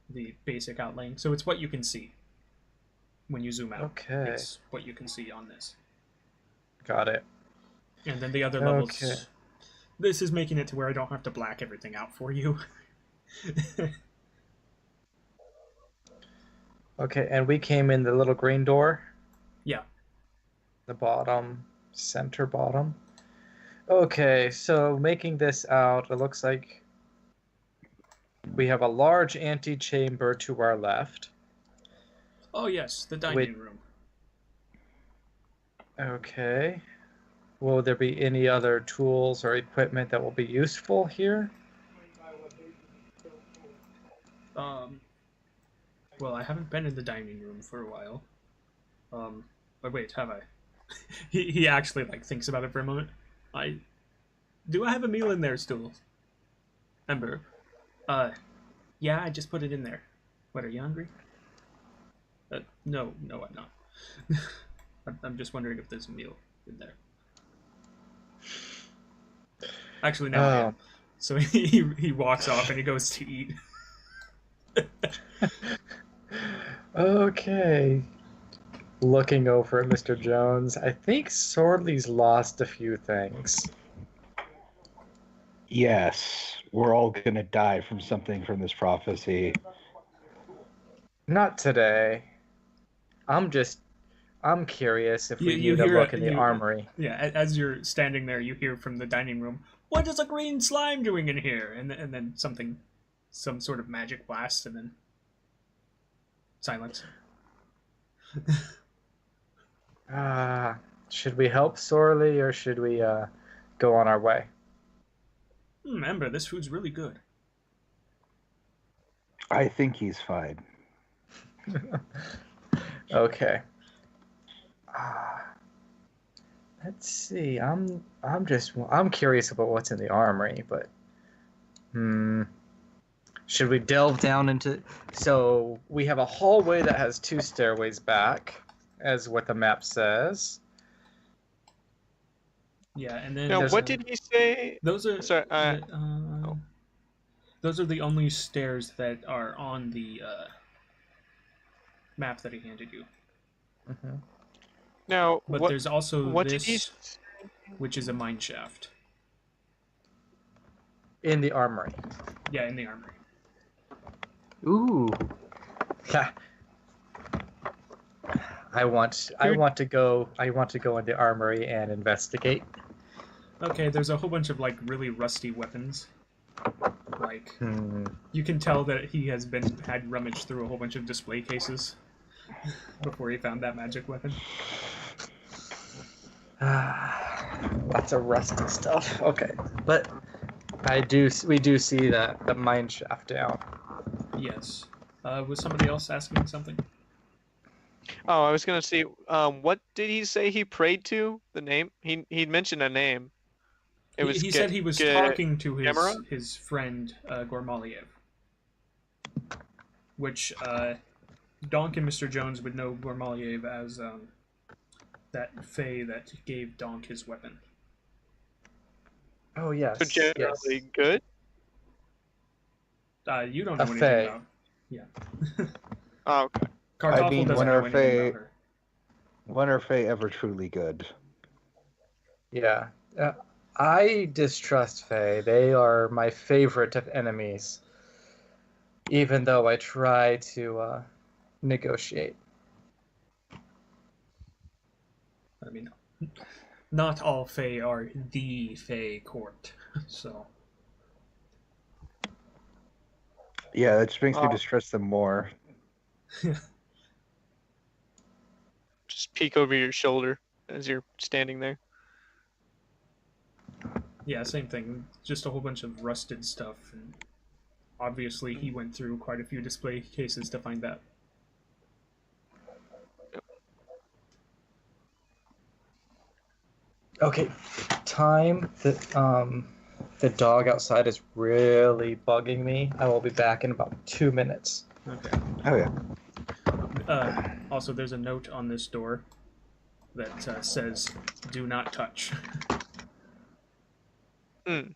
the basic outline. So it's what you can see when you zoom out. Okay. It's what you can see on this. Got it. And then the other levels. Okay. This is making it to where I don't have to black everything out for you. Okay, and we came in the little green door. Yeah. The bottom, center bottom. Okay, so making this out, it looks like we have a large antechamber to our left. Oh yes, the dining room. Okay. Will there be any other tools or equipment that will be useful here? Well, I haven't been in the dining room for a while. But wait, have I? he actually like thinks about it for a moment. Do I have a meal in there still? Ember. Yeah, I just put it in there. What, are you hungry? No, I'm not. I'm just wondering if there's a meal in there. Actually, now I am. So he walks off and he goes to eat. Okay. Looking over at Mr. Jones, I think Sorley's lost a few things. Yes, we're all gonna die from something from this prophecy. Not today. I'm curious if we need to look in the armory. Yeah, as you're standing there, you hear from the dining room, "What is a green slime doing in here?" And then some sort of magic blast, and then silence. Should we help Sorley or should we go on our way? Ember, this food's really good. I think he's fine. Okay. Let's see. I'm curious about what's in the armory, but should we delve down into? So we have a hallway that has 2 stairways back, as what the map says. Yeah, and then now what did he say? Those are sorry. Those are the only stairs that are on the map that he handed you. Mm-hmm. Now, but there's also what this, did he... which is a mine shaft. In the armory. Yeah, in the armory. Ooh. Yeah. I want to go in the armory and investigate. Okay, there's a whole bunch of like really rusty weapons. Like you can tell that he has had rummaged through a whole bunch of display cases before he found that magic weapon. Lots of rusty stuff. Okay, but we do see that the mine shaft down. Yes. Was somebody else asking something? Oh, I was gonna see. What did he say he prayed to? The name? He mentioned a name. He said he was talking to his friend Gormaliev, which Donk and Mr. Jones would know Gormaliev as that Fae that gave Donk his weapon. Oh yes. So generally yes. good. You don't know A anything Fae. about. Yeah. Oh, okay. Kartoffel I mean, doesn't when know are anything Fae, about her. when are Fae ever truly good? Yeah. I distrust Fae. They are my favorite of enemies. Even though I try to negotiate. I mean, not all Fae are the Fae court, so. Yeah, that just makes me Oh. distrust them more. Just peek over your shoulder as you're standing there. Yeah, same thing. Just a whole bunch of rusted stuff, and obviously he went through quite a few display cases to find that. Okay, time. The dog outside is really bugging me. I will be back in about 2 minutes. Okay. Oh yeah. Also, there's a note on this door that says, "Do not touch." Hmm.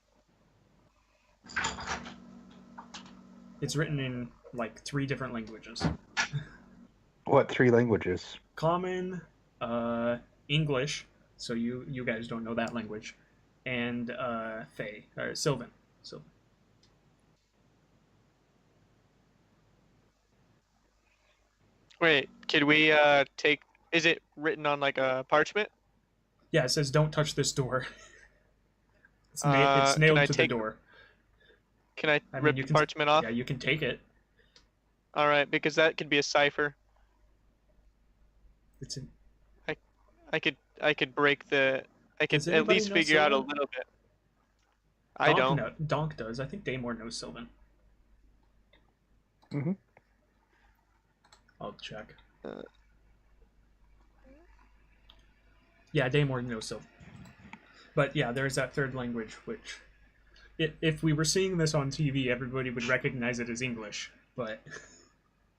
It's written in like 3 different languages: What 3 languages? Common, English. So you guys don't know that language, and Fae or Sylvan. Sylvan. Wait, could we take? Is it written on like a parchment? Yeah, it says, "Don't touch this door." It's Can nailed I to the take- door. Can I I mean, rip you the can- parchment off? Yeah, you can take it. All right, because that could be a cipher. It's in, I could break the. I could Does at anybody least know figure out a Sylvan? little bit. I don't. Donk does. I think Damore knows Sylvan. Mhm. I'll check. Uh. Yeah, Damore knows Sylvan. But yeah, there's that third language, which, if we were seeing this on TV, everybody would recognize it as English. But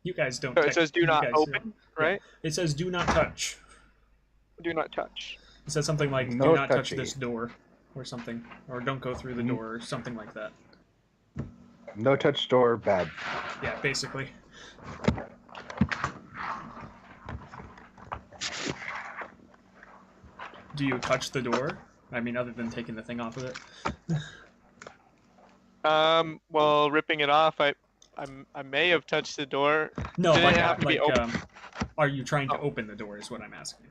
you guys don't. So it says "Do you not guys open," don't. right? It says "Do not touch." Do not touch. It says something like No "Do not touch touchy. this door," or something, or "Don't go through the Mhm. door," or something like that. No touch door, bad. Yeah, basically. Do you touch the door? I mean, other than taking the thing off of it. Well, ripping it off, I may have touched the door. No, Did it like, have to be open? are you trying to Oh. open the door? Is what I'm asking.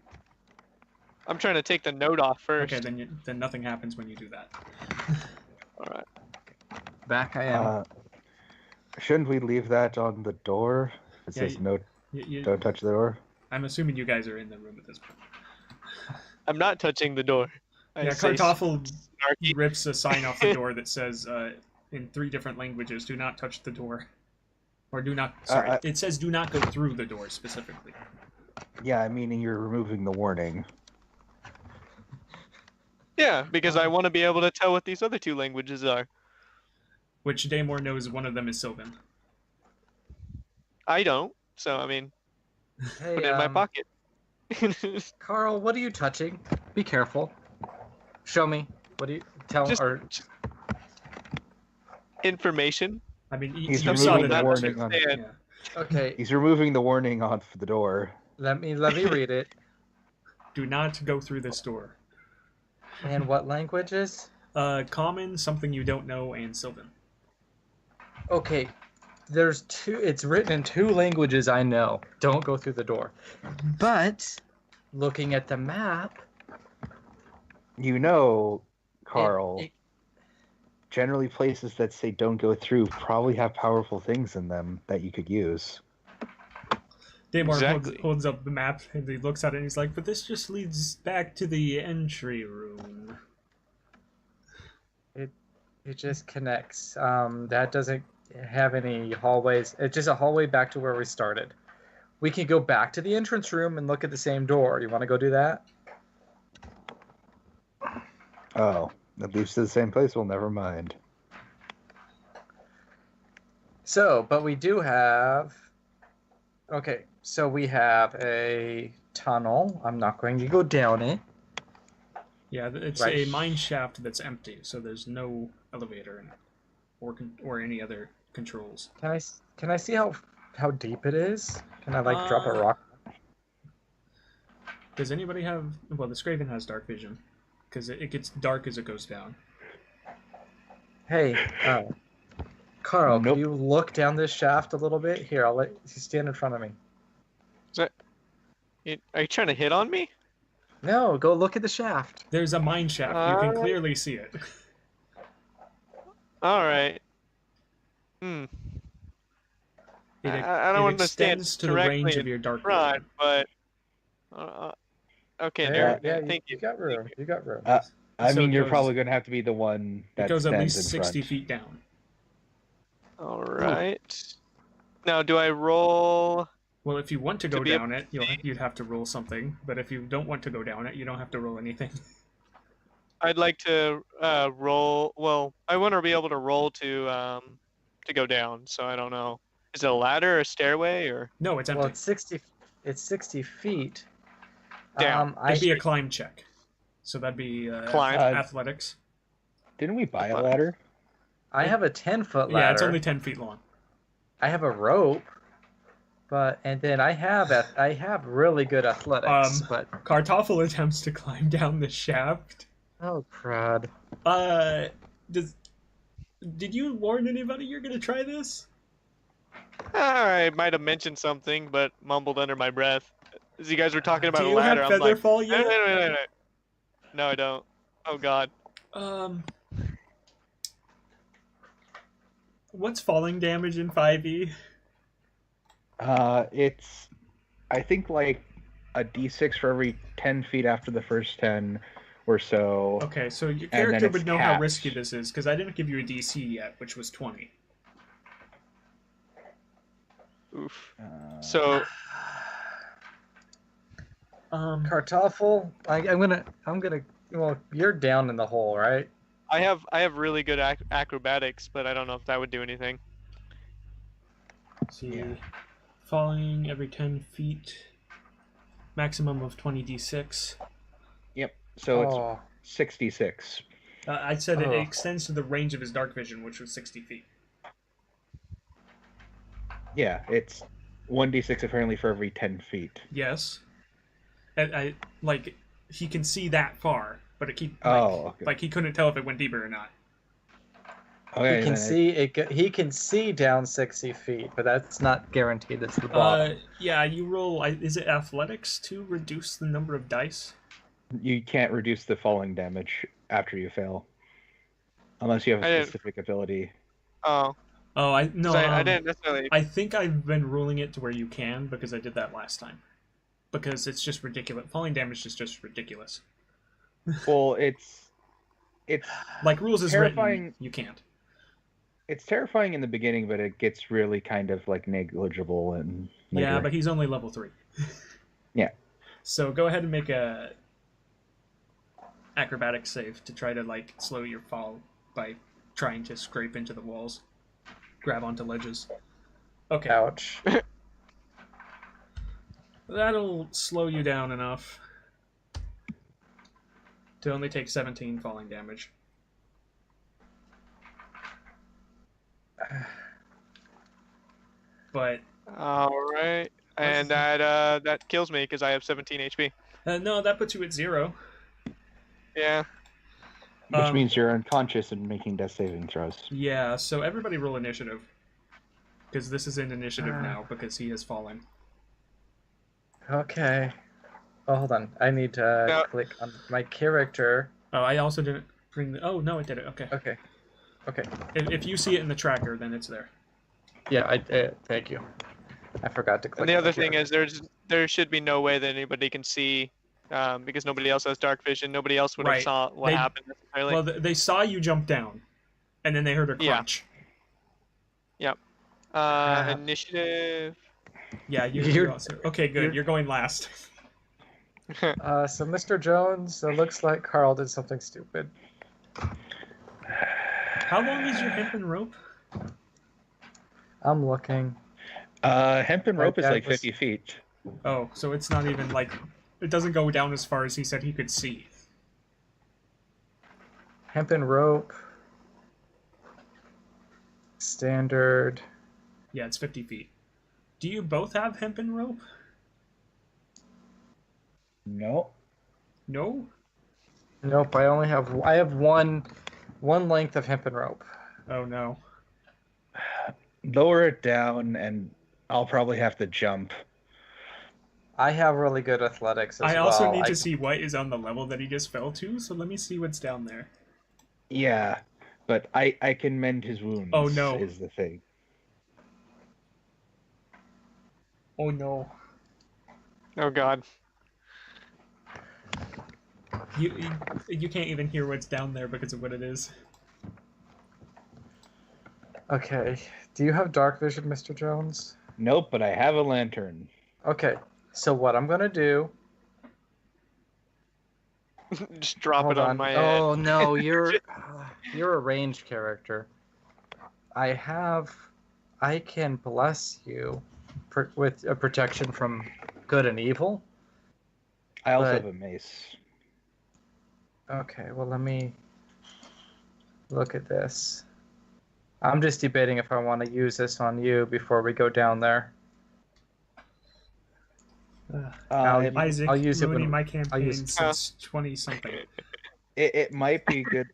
I'm trying to take the note off first. Okay, then nothing happens when you do that. All right. Back I am. Shouldn't we leave that on the door? It Yeah, says no, You, don't touch the door. I'm assuming you guys are in the room at this point. I'm not touching the door. Yeah, Kartoffel snarky. rips a sign off the door that says, in 3 different languages, "Do not touch the door," or "Do not." Sorry, it says "Do not go through the door" specifically. Yeah, I mean you're removing the warning. Yeah, because I want to be able to tell what these other 2 languages are. Which Damore knows one of them is Sylvan. I don't. So I mean, Hey, put it in my pocket. Carl, what are you touching? Be careful. Show me. What do you tell? Just- Or Information. I mean, He's you saw removing the the note. warning on. understand. Yeah. okay, He's removing the warning off the door. let me read it. Do not go through this door. And what languages? Common, something you don't know, and Sylvan. Okay, there's 2. It's written in 2 languages I know. Don't go through the door. But looking at the map, You know, Carl. it- Generally, places that say "don't go through" probably have powerful things in them that you could use. Damore Exactly. holds up the map and he looks at it and he's like, "But this just leads back to the entry room." it just connects. That doesn't have any hallways. It's just a hallway back to where we started. We can go back to the entrance room and look at the same door. You want to go do that? Oh, that leads to the same place. Well, never mind. So, but we do have Okay, so we have a tunnel. I'm not going to go down it. Yeah, it's Right. a mine shaft that's empty, so there's no elevator in it, or any other controls. Can I see how deep it is? Can I like drop a Uh, rock? Does anybody have? Well, the Scraven has dark vision, because it gets dark as it goes down. Hey, Carl, Nope. could you look down this shaft a little bit? Here, I'll let you stand in front of me. Are you trying to hit on me? No, go look at the shaft. There's a mine shaft. You can clearly see it. All right. Hmm. I don't It understand extends to the range of your dark front, vision. but okay, There, nerd. yeah, Thank you you. got room. You got room. I So mean, it you're goes- probably going to have to be the one It that goes at stands least in 60 front. feet down. All right. Now, do I roll? Well, if you want to go be down it, you'd have to roll something. But if you don't want to go down it, you don't have to roll anything. I'd like to roll. Well, I want to be able to roll to go down. So I don't know. Is it a ladder or a stairway or No, it's empty. Well, it's 60 feet. down? It'd be a climb check. So that'd be Climb. athletics. Didn't we buy a ladder? I have a 10-foot ladder. Yeah, it's only 10 feet long. I have a rope, and then I have really good athletics, but Kartoffel attempts to climb down the shaft. oh crud. Did you warn anybody you're gonna try this? I might have mentioned something, but mumbled under my breath. As you guys were talking about Do a you ladder, have I'm like, Featherfall no, yet? no, no, no, no. No, I don't. Oh God. What's falling damage in 5e? It's, I think, like a d6 for every 10 feet after the first 10 or so. Okay, so your And then character it's would know how capped. risky this is, because I didn't give you a DC yet, which was 20. Oof. So Kartoffel, I'm gonna. Well, you're down in the hole, right? I have really good acrobatics, but I don't know if that would do anything. See, falling every 10 feet, maximum of 20d6. Yep. So Oh, it's 66. I said it Oh. extends to the range of his dark vision, which was 60 feet. Yeah, it's 1d6 apparently for every 10 feet. Yes. I like he can see that far, but it Okay. like he couldn't tell if it went deeper or not. Okay, he can then see it. He can see down 60 feet, but that's not guaranteed. That's the bottom. Yeah, you roll. Is it athletics to reduce the number of dice? you can't reduce the falling damage after you fail. Unless you have I a didn't- specific ability. Oh, Oh, I 'cause I didn't necessarily. I think I've been ruling it to where you can because I did that last time. Because it's just ridiculous. Falling damage is just ridiculous. Well, it's Like rules is Terrifying. written, you can't. it's terrifying in the beginning, but it gets really kind of like negligible and later. Yeah, but he's only level 3. Yeah. So go ahead and make a acrobatics save to try to like slow your fall by trying to scrape into the walls, grab onto ledges. Okay, Ouch. that'll slow you down enough to only take 17 falling damage. But All right, and that kills me because I have 17 HP. no, that puts you at 0. Yeah. Which means you're unconscious and making death saving throws. Yeah, so everybody roll initiative. Because this is in initiative now, because he has fallen. Okay. Oh, hold on. I need to No. click on my character. Oh, I also didn't bring the... Oh, no, I did it. Okay. Okay. Okay. If you see it in the tracker, then it's there. Yeah. Thank you. I forgot to click. And the on other thing character. is, there should be no way that anybody can see, because nobody else has dark vision. Nobody else would have Right. saw what They- happened necessarily. Well, they saw you jump down, and then they heard a Yeah. crunch. Crap. Initiative. Yeah, You're- you're also... Okay, good. you're- You're going last. So Mr. Jones, it looks like Carl did something stupid. How long is your hempen rope? I'm looking. Hempen rope is dad like was- 50 feet. Oh, so it's not even like it doesn't go down as far as he said he could see. Hempen rope. Standard. Yeah, it's 50 feet. Do you both have hempen rope? No. No? Nope, I have one length of hempen rope. Oh no. Lower it down, and I'll probably have to jump. I have really good athletics as I well. also need to see what is on the level that he just fell to, so let me see what's down there. Yeah, but I can mend his wounds. Oh, no. Is the thing. Oh no. Oh God. You can't even hear what's down there because of what it is. Okay. Do you have dark vision, Mr. Jones? Nope, but I have a lantern. Okay. So what I'm gonna do? Just drop Hold it on my head. Oh no, you're a ranged character. I can bless you with a protection from good and evil. I also But- have a mace. Okay, well let me look at this. I'm just debating if I want to use this on you before we go down there. Isaac, I'll use it ruining when- my I'll campaign use- since 20-something. It might be good.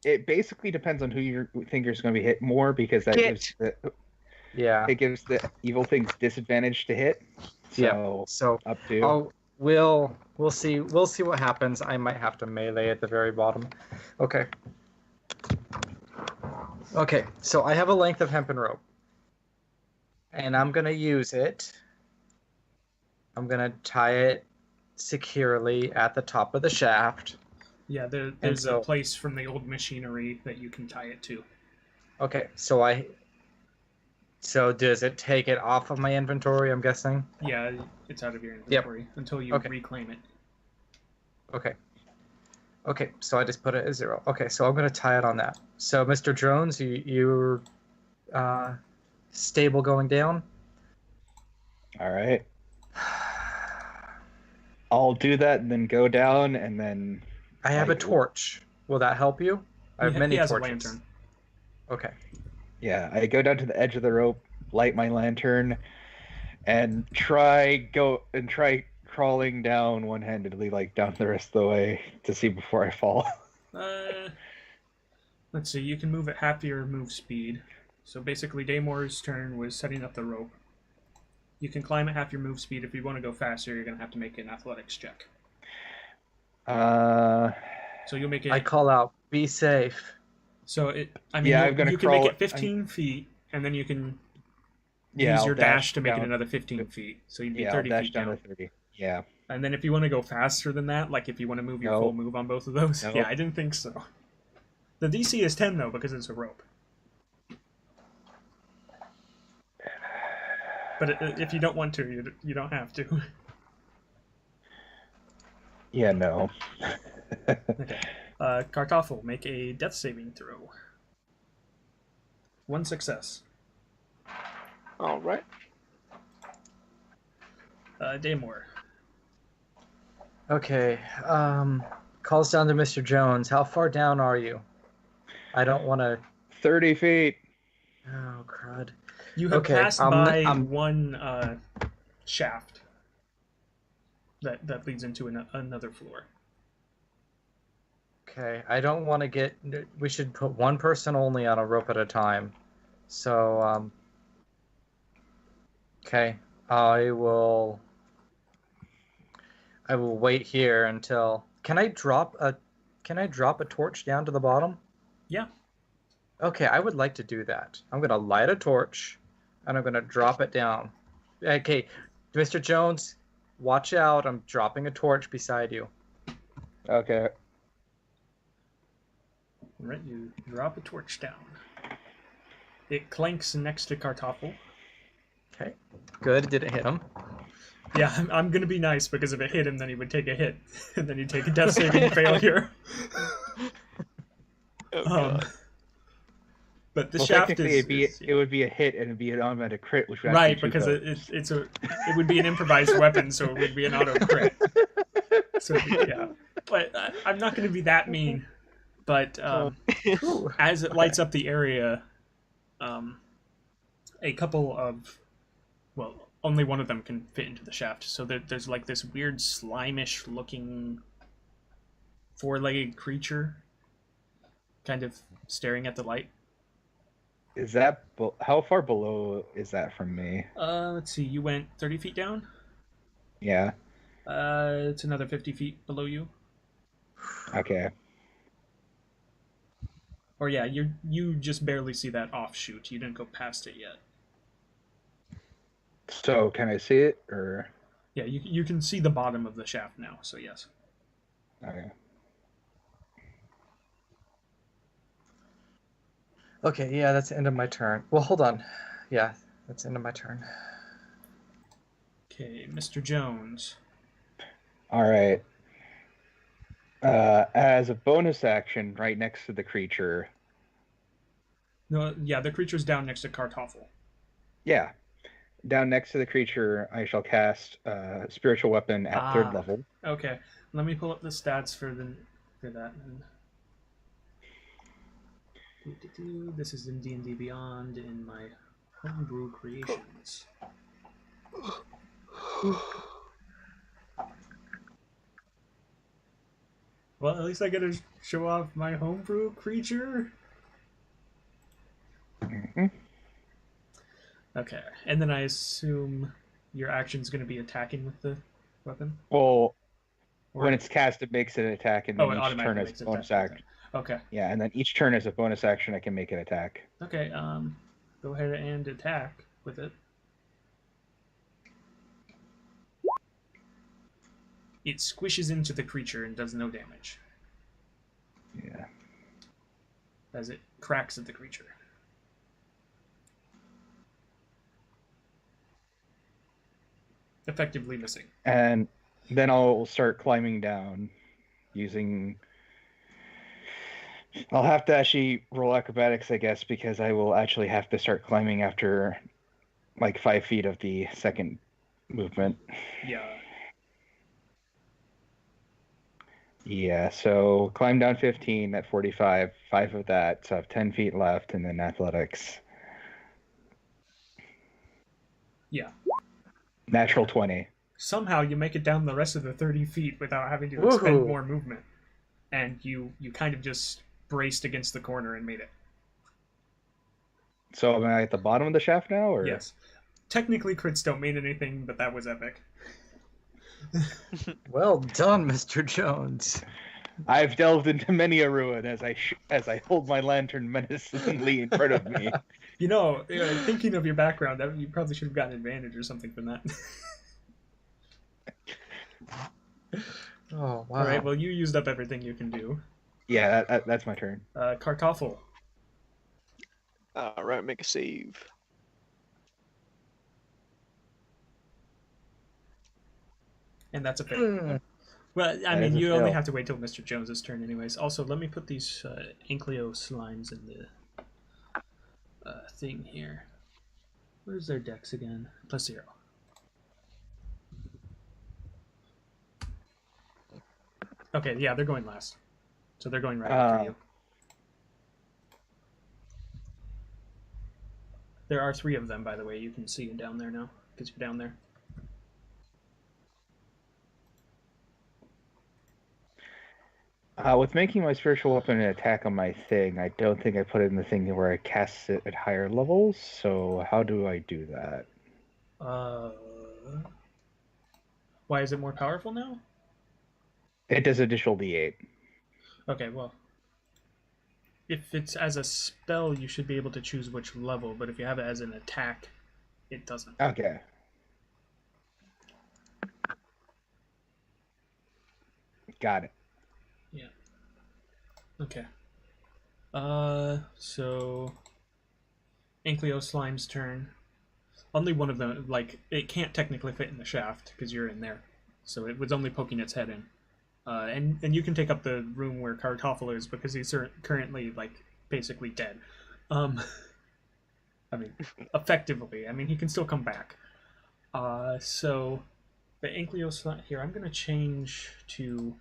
It basically depends on who you think is going to be hit more, because that Hit. gives it gives the evil things disadvantage to hit. So So up to. we'll see what happens. I might have to melee at the very bottom. Okay. Okay, so I have a length of hempen rope. And I'm gonna use it. I'm gonna tie it securely at the top of the shaft. Yeah, there's so- a place from the old machinery that you can tie it to. Okay, so does it take it off of my inventory, I'm guessing? Yeah, it's out of your inventory until you Okay. reclaim it. Okay. Okay, so I just put it at 0. Okay, so I'm going to tie it on that. So, Mr. Jones, you're stable going down? All right. I'll do that and then go down and then. I have a Like- torch. Will that help you? I have many he has torches. a lantern. Okay. Yeah, I go down to the edge of the rope, light my lantern, and try crawling down one-handedly, like down the rest of the way, to see before I fall. Let's see, you can move at half your move speed. So basically, Damore's turn was setting up the rope. You can climb at half your move speed. If you want to go faster, you're going to have to make an athletics check. So you'll make it. I call out, be safe. So I'm gonna you can crawl. make it 15 feet, and then you can Yeah, use I'll your dash to make it down- another 15 feet. So you'd be Yeah, I'll 30 dash feet down down. to 30. Yeah. And then if you want to go faster than that, like if you want to move your No. full move on both of those, No. yeah, I didn't think so. The DC is 10 though because it's a rope. But if you don't want to, you don't have to. Yeah, no. Okay. Kartoffel, make a death saving throw. 1 success. All right. Damore. Okay. Calls down to Mr. Jones. How far down are you? I don't want to... 30 feet. Oh, crud. You have Okay, passed I'm- by I'm- one shaft that leads into another floor. Okay, I don't want to get... We should put one person only on a rope at a time. So, okay. I will wait here until... Can I drop a torch down to the bottom? Yeah. Okay, I would like to do that. I'm going to light a torch, and I'm going to drop it down. Okay, Mr. Jones, watch out. I'm dropping a torch beside you. Okay. Right, you drop a torch down. It clanks next to Kartoffel. Okay, good. Did it hit him? Yeah, I'm gonna be nice because if it hit him, then he would take a hit, and then he'd take a death saving failure. Oh, God. But the Well, shaft technically, is it would be a hit and it'd be an automatic crit, which would right, actually because choose it would be an improvised weapon, so it would be an auto crit. So yeah, but I'm not going to be that mean. But Ooh, as it lights up the area, a couple of, well, only one of them can fit into the shaft. So there's like this weird slimish looking four-legged creature, kind of staring at the light. Is that how far below is that from me? Let's see. You went 30 feet down. Yeah. It's another 50 feet below you. Okay. Or yeah, you just barely see that offshoot. You didn't go past it yet. So can I see it or? Yeah, you can see the bottom of the shaft now. So yes. Okay. okay, yeah, that's the end of my turn. Well, hold on. Yeah, that's the end of my turn. Okay, Mr. Jones. All right. As a bonus action, right next to the creature. No, yeah, the creature's down next to Kartoffel. Yeah. Down next to the creature, I shall cast spiritual weapon at third level. Okay, let me pull up the stats for that. This is in D&D Beyond in my homebrew creations. Well, at least I get to show off my homebrew creature. Mm-hmm. Okay, and then I assume your action's going to be attacking with the weapon? Well, Or... when it's cast, it makes an attack, and then it each turn automatically as makes a an bonus attack. action. Okay. Yeah, and then each turn as a bonus action, I can make an attack. Okay, go ahead and attack with it. It squishes into the creature and does no damage. Yeah. As it cracks at the creature. Effectively missing. And then I'll start climbing down using... I'll have to actually roll acrobatics, I guess, because I will actually have to start climbing after like 5 feet of the second movement. Yeah. Yeah, so climb down 15 at 45, 5 of that, so I have 10 feet left, and then athletics. Yeah. Natural 20. Somehow you make it down the rest of the 30 feet without having to Woohoo. expend more movement. And you kind of just braced against the corner and made it. So am I at the bottom of the shaft now, or? Yes. Technically crits don't mean anything, but that was epic. Well done, Mr. Jones. I've delved into many a ruin as I hold my lantern menacingly in front of me. You know, thinking of your background, you probably should have gotten advantage or something from that. Oh, wow. All right, well, you used up everything you can do. Yeah, that's my turn. Kartoffel. All right, make a save. And that's a fail. Well, I mean, you only have to wait till Mr. Jones's turn anyways. Also, let me put these Inkleo slimes in the thing here. Where's their dex again? +0. Okay, yeah, they're going last. So they're going right after you. There are 3 of them, by the way. You can see it down there now, because you're down there. With making my spiritual weapon an attack on my thing, I don't think I put it in the thing where I cast it at higher levels, so how do I do that? Why is it more powerful now? It does additional D8. Okay, well, if it's as a spell, you should be able to choose which level, but if you have it as an attack, it doesn't. Okay. Got it. Yeah. Okay. So Inkleo Slime's turn. Only one of them, like, it can't technically fit in the shaft because you're in there, so it was only poking its head in. And you can take up the room where Kartoffel is because he's currently, like, basically dead. I mean, effectively. I mean, he can still come back. So the Ankylos here, I'm going to change to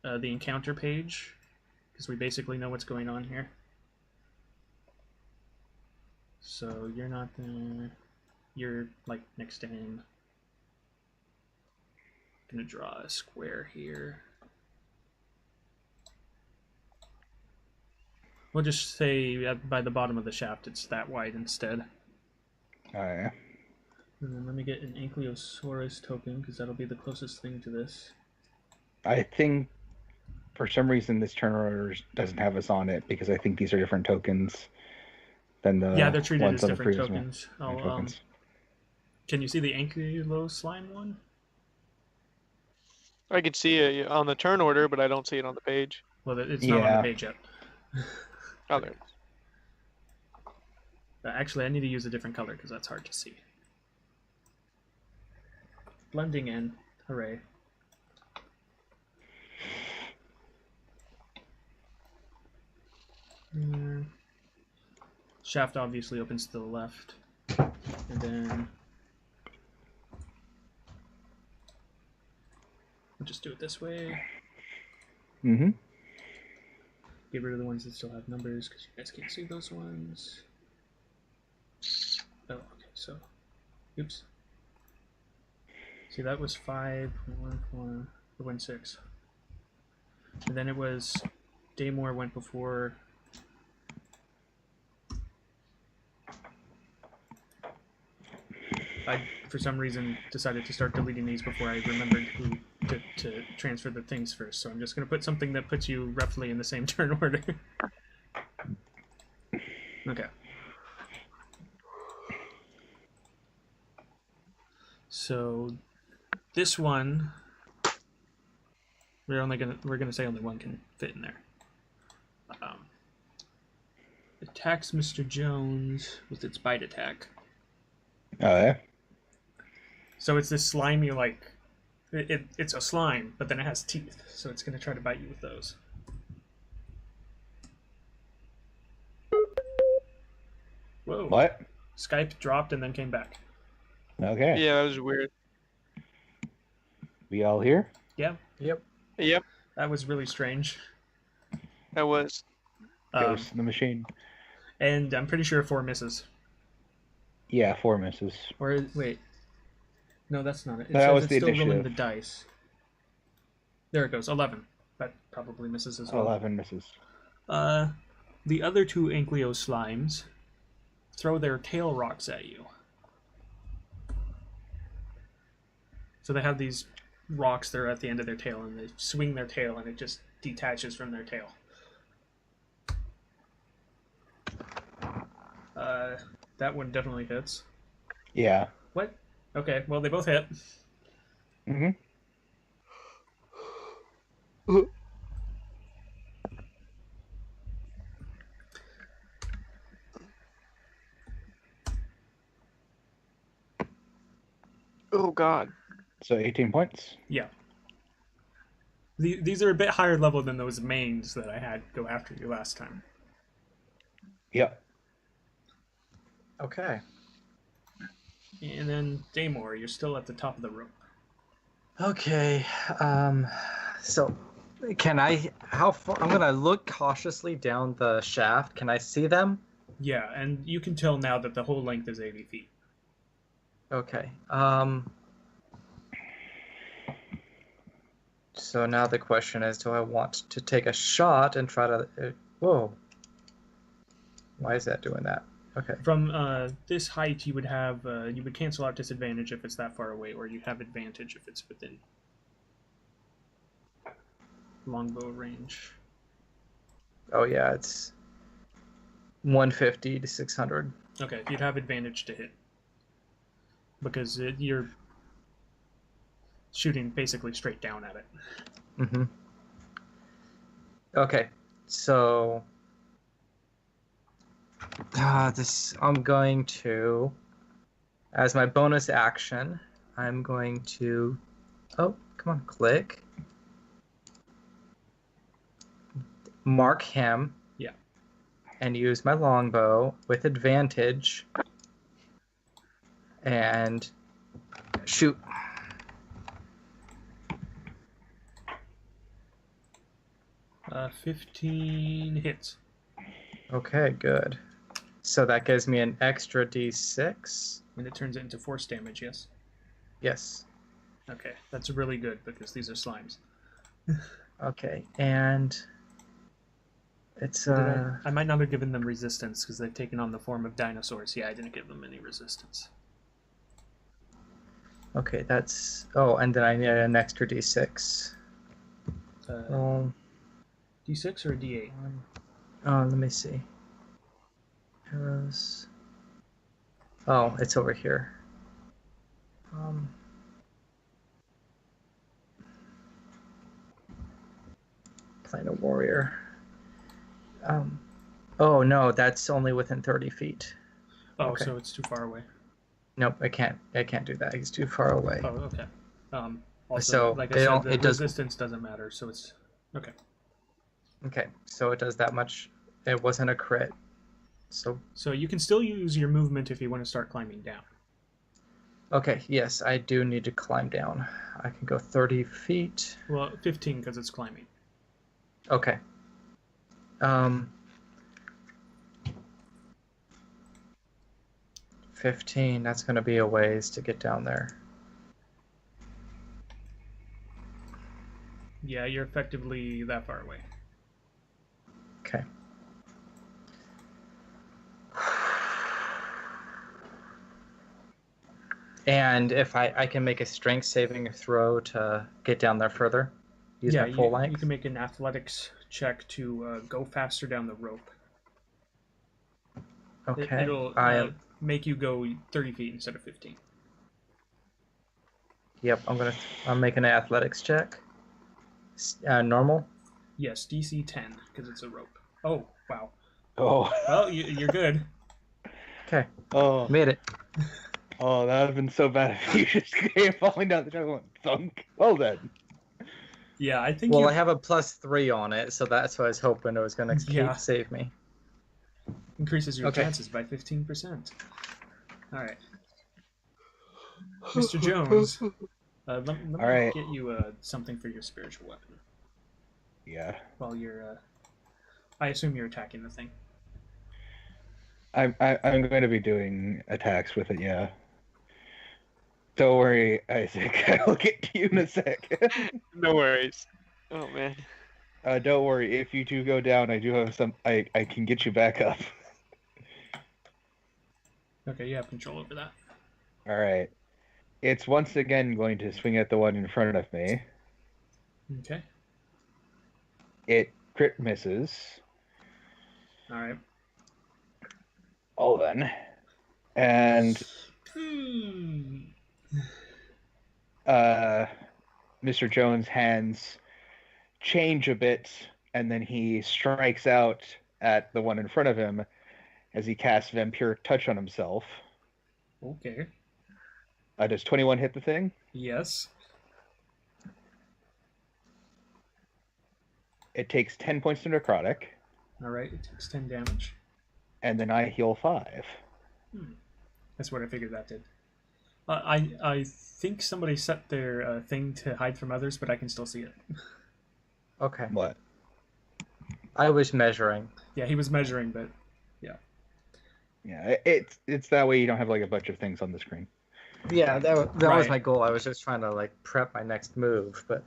the encounter page because we basically know what's going on here. So you're not there. You're like next to him. I'm going to draw a square here. We'll just say by the bottom of the shaft it's that wide instead. Oh, yeah. And then let me get an Ankylosaurus token, because that'll be the closest thing to this. I think for some reason this turn order doesn't have us on it, because I think these are different tokens than the Yeah, they're treated ones as on the different previous tokens. tokens. Can you see the Ankylo slime one? I could see it on the turn order, but I don't see it on the page. Well, it's not on Yeah. the page yet. Oh, there. Actually, I need to use a different color, because that's hard to see. Blending in. Hooray. Shaft obviously opens to the left. And then we'll just do it this way. Mm-hmm. Get rid of the ones that still have numbers because you guys can't see those ones. Oh, okay, so oops. See, that was 5, 1, 4, 1, 6. And then it was Damore went before. I, for some reason, decided to start deleting these before I remembered who to transfer the things first. So I'm just going to put something that puts you roughly in the same turn order. Okay. So this one, we're gonna say only one can fit in there. Attacks Mr. Jones with its bite attack. Oh, yeah. So it's this slimy, like, it's a slime, but then it has teeth, so it's going to try to bite you with those. Whoa. What? Skype dropped and then came back. Okay. Yeah, that was weird. We all here? Yeah, Yep. Yep, that was really strange. that was. Ghost in the machine. And I'm pretty sure 4 misses. Yeah, 4 misses. Or, wait. No, that's not it. It That says was it's the still rolling initiative. the dice. There it goes, 11. That probably misses as well. 11 misses. The other 2 Ankylo slimes throw their tail rocks at you. So they have these rocks that are at the end of their tail, and they swing their tail, and it just detaches from their tail. That one definitely hits. Yeah. What? Okay, well, they both hit. Mm-hmm. Oh God. So 18 points. Yeah. These are a bit higher level than those mains that I had go after you last time. Yep. Okay. And then Damore, you're still at the top of the rope. Okay. So can I? How far? I'm gonna look cautiously down the shaft. Can I see them? Yeah, and you can tell now that the whole length is 80 feet. Okay. So now the question is, do I want to take a shot and try to? Whoa. Why is that doing that? Okay. From this height, you would have you would cancel out disadvantage if it's that far away, or you have advantage if it's within longbow range. Oh yeah, it's 150 to 600. Okay, you'd have advantage to hit because you're shooting basically straight down at it. Mm-hmm. Okay, so I'm going to, as my bonus action, I'm going to, oh, come on, click, mark him. Yeah. and use my longbow with advantage and shoot. Uh, 15 hits. Okay, good. So that gives me an extra d6. And it turns it into force damage, yes? Yes. Okay, that's really good because these are slimes. Okay, and it's I might not have given them resistance because they've taken on the form of dinosaurs. Yeah, I didn't give them any resistance. okay, that's and then I need an extra d6. D6 or D8? Let me see. Arrows. Oh, it's over here. Playing a warrior. Oh no, that's only within 30 feet. Oh, Okay. so it's too far away. Nope, I can't do that. He's too far away. Oh, okay. Also, So like I they said, don't- the it does- resistance doesn't matter, so it's okay. Okay, so it does that much. It wasn't a crit. So you can still use your movement if you want to start climbing down. Okay, yes, I do need to climb down. I can go 30 feet. Well, 15 because it's climbing. Okay. 15, that's going to be a ways to get down there. Yeah, you're effectively that far away. Okay. And if I can make a strength saving throw to get down there further? Use my full length? You can make an athletics check to go faster down the rope. Okay. It'll make you go 30 feet instead of 15. Yep, I'm making an athletics check. Normal? Yes, DC 10 because it's a rope. Oh, wow. Oh. Well, you're good. Okay. Oh. Made it. Oh, that would have been so bad if you just came falling down the jungle and thunk. Well then. Yeah, I think Well, I have a +3 on it, so that's what I was hoping it was going to save me. Increases your Okay. chances by 15%. All right. Mr. Jones, let me All right. get you something for your spiritual weapon. Yeah. While you're... I assume you're attacking the thing. I'm going to be doing attacks with it, yeah. Don't worry, Isaac. I'll get to you in a sec. No worries. Oh man. Don't worry. If you do go down, I do have some. I can get you back up. Okay, you have control over that. All right. It's once again going to swing at the one in front of me. Okay. It crit misses. All right. Oh then. And Mr. Jones' hands change a bit, and then he strikes out at the one in front of him as he casts Vampiric Touch on himself. Okay. Does 21 hit the thing? Yes. It takes 10 points of necrotic, All right, it takes 10 damage. and then I heal 5. That's what I figured that did. I think somebody set their thing to hide from others, but I can still see it. Okay. What? I was measuring. Yeah, he was measuring, but Yeah, it's that way you don't have like a bunch of things on the screen. Yeah, that was Right. my goal. I was just trying to like prep my next move, but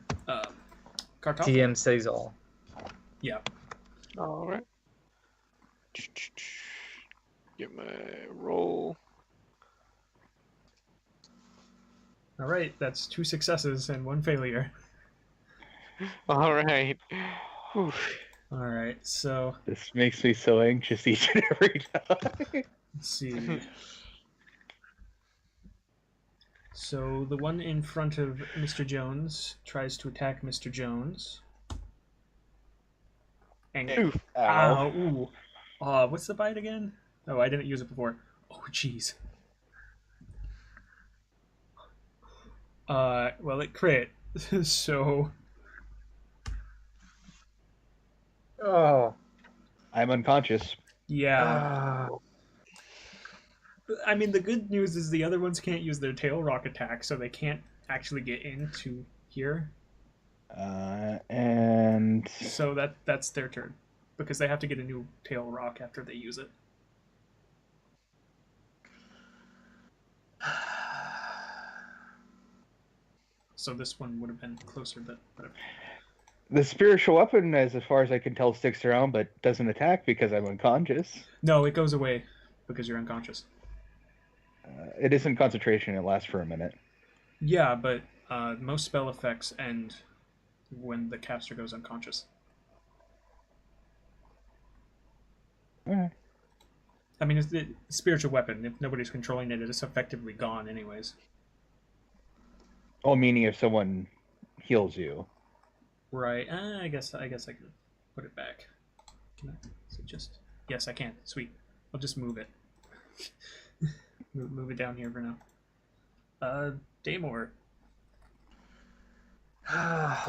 Kartoffel. DM says all. Yeah. All right. Get my roll. All right, that's 2 successes and 1 failure. All right. Whew. All right, so This makes me so anxious each and every time. let's see. So the one in front of Mr. Jones tries to attack Mr. Jones. And Oof. ow, ooh. What's the bite again? Oh, I didn't use it before. Oh, jeez. Well, it crit. So, Oh, I'm unconscious. Yeah. I mean, the good news is the other ones can't use their tail rock attack, so they can't actually get into here. And So that's their turn, because they have to get a new tail rock after they use it. So this one would have been closer, but whatever. the spiritual weapon, as far as I can tell, sticks around but doesn't attack because I'm unconscious. No, it goes away because you're unconscious. It isn't concentration. It lasts for a minute. Yeah, but most spell effects end when the caster goes unconscious. Okay. I mean, it's the spiritual weapon. If nobody's controlling it, it is effectively gone anyways. Oh, meaning if someone heals you. Right. I guess I could put it back. Can I? Is it just? Yes, I can. Sweet. I'll just move it. move it down here for now. Damore.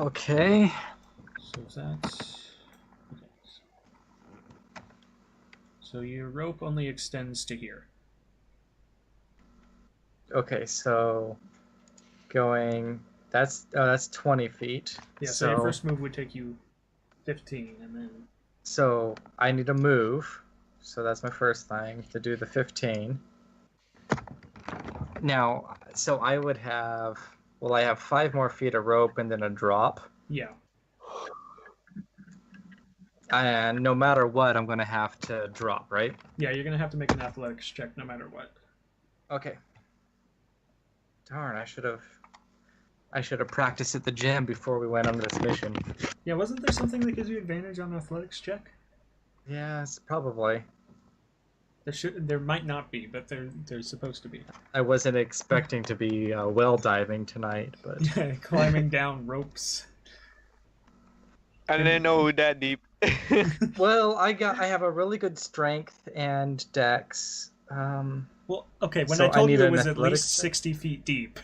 Okay. So that's okay. So your rope only extends to here. Okay, so going. That's 20 feet. Yeah. So your first move would take you 15, and then. So I need to move. So that's my first thing, to do the 15. Now, so I would have. Well, I have 5 more feet of rope and then a drop. Yeah. And no matter what, I'm going to have to drop, right? Yeah, you're gonna have to make an athletics check no matter what. Okay. Darn, I should have practiced at the gym before we went on this mission. Yeah, wasn't there something that gives you advantage on athletics check? Yes, probably. There might not be, but there's supposed to be. I wasn't expecting to be well diving tonight, but Climbing down ropes. I didn't know it was that deep. well, I have a really good strength and dex. Well, okay, when So I told I you need it an was at athletics least check? 60 feet deep,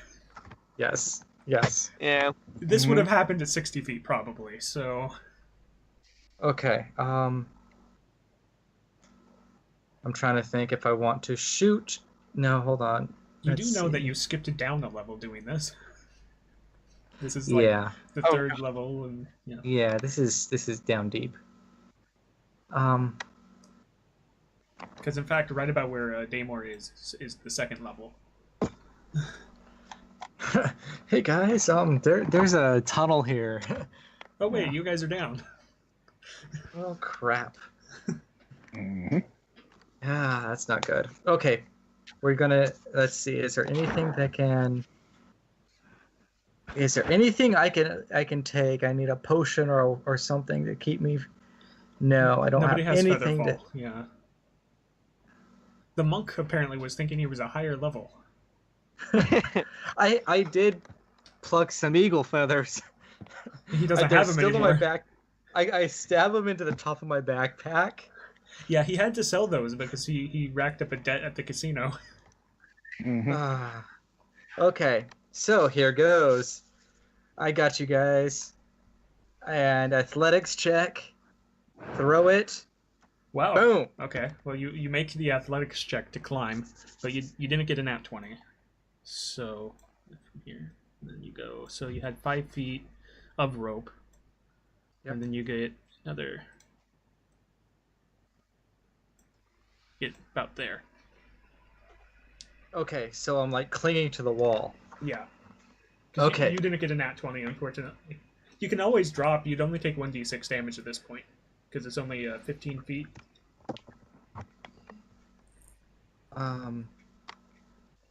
Yes. Yeah. this would have happened at 60 feet probably, so... Okay. I'm trying to think if I want to shoot. No, hold on. You Let's do know see. that you skipped it down a level doing this. This is like Yeah. the Oh, third level, and yeah. Yeah, this is down deep. Because in fact, right about where Damore is the second level. Hey guys, there's a tunnel here. Oh wait, you guys are down. Oh crap. Mm-hmm. Ah, that's not good. Okay. Let's see, is there anything I can take? I need a potion or something to keep me. No, I don't Nobody have has anything Featherfall. Yeah. The monk apparently was thinking he was a higher level. I did pluck some eagle feathers. He doesn't They're have them still in anymore. my back. I stab them into the top of my backpack. Yeah, he had to sell those because he racked up a debt at the casino. Mm-hmm. Ah. Okay, so here goes. I got you guys. And athletics check. Throw it. Wow. Boom. Okay. Well, you make the athletics check to climb, but you didn't get a nat 20. So from here, and then you go. So you had 5 feet of rope, Yep. and then you get another. Get about there. Okay, so I'm like clinging to the wall. Yeah. 'Cause Okay. You didn't get a nat 20, unfortunately. You can always drop. You'd only take 1d6 damage at this point, because it's only 15 feet.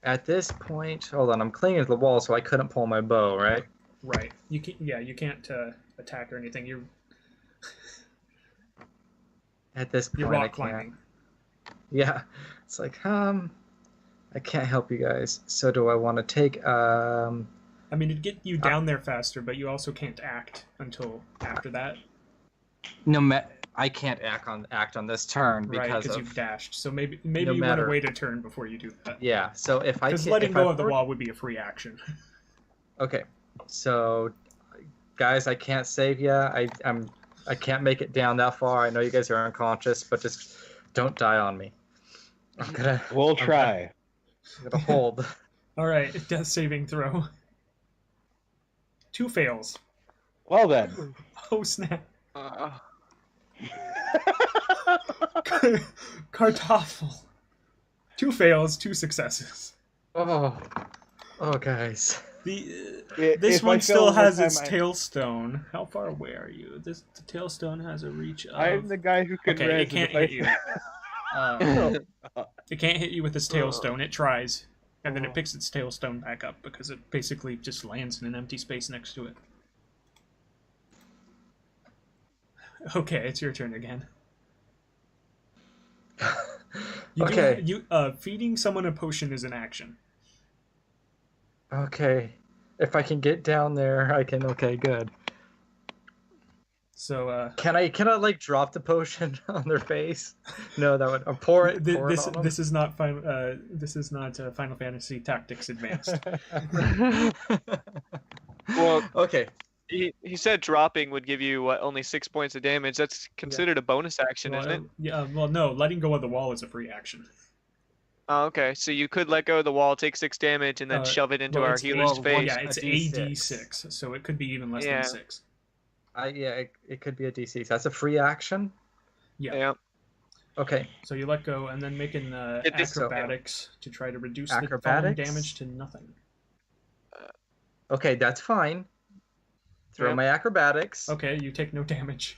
At this point, hold on, I'm clinging to the wall, so I couldn't pull my bow, right? Right. You can. Yeah. You can't attack or anything. You're At this point, I rock can't. climbing. Yeah, it's like, I can't help you guys. So do I want to take, I mean, it'd get you down there faster, but you also can't act until after that. I can't act on this turn Right, because because you've of, dashed. So maybe No you want matter- to wait a turn before you do that. yeah. So if I Because can, letting if go I of the for- wall would be a free action. Okay, so guys, I can't save you. I can't make it down that far. I know you guys are unconscious, but just Don't die on me. We'll try. I'm gonna hold. All right, death saving throw. 2 fails. Well then. Oh snap! Uh, Kartoffel. 2 fails, 2 successes. Oh, guys. This If I one fail still one has time, its tailstone. How far away are you? The tailstone has a reach of... I'm the guy who can Okay, res it can't if I hit you. fail. It can't hit you with its tailstone. It tries, and then it picks its tailstone back up because it basically just lands in an empty space next to it. Okay, it's your turn again. Okay. Feeding someone a potion is an action. Okay. If I can get down there, I can. Okay, good. So Can I like drop the potion on their face? No, that would pour it. Pour it on them? this is not final. This is not Final Fantasy Tactics Advanced. well, Okay. he said dropping would give you only 6 points of damage. That's considered a bonus action, isn't it? Yeah. Well, no. Letting go of the wall is a free action. Oh, okay. So you could let go of the wall, take 6 damage, and then shove it into our healer's face. Yeah, it's A a D6. D6, so it could be even less Yeah. than 6. It could be a D6. That's a free action. Yeah. Okay. So you let go, and then make an Get this- acrobatics to try to reduce the falling Acrobatics? damage to nothing. Okay, that's fine. Throw Yeah. my acrobatics. Okay, you take no damage.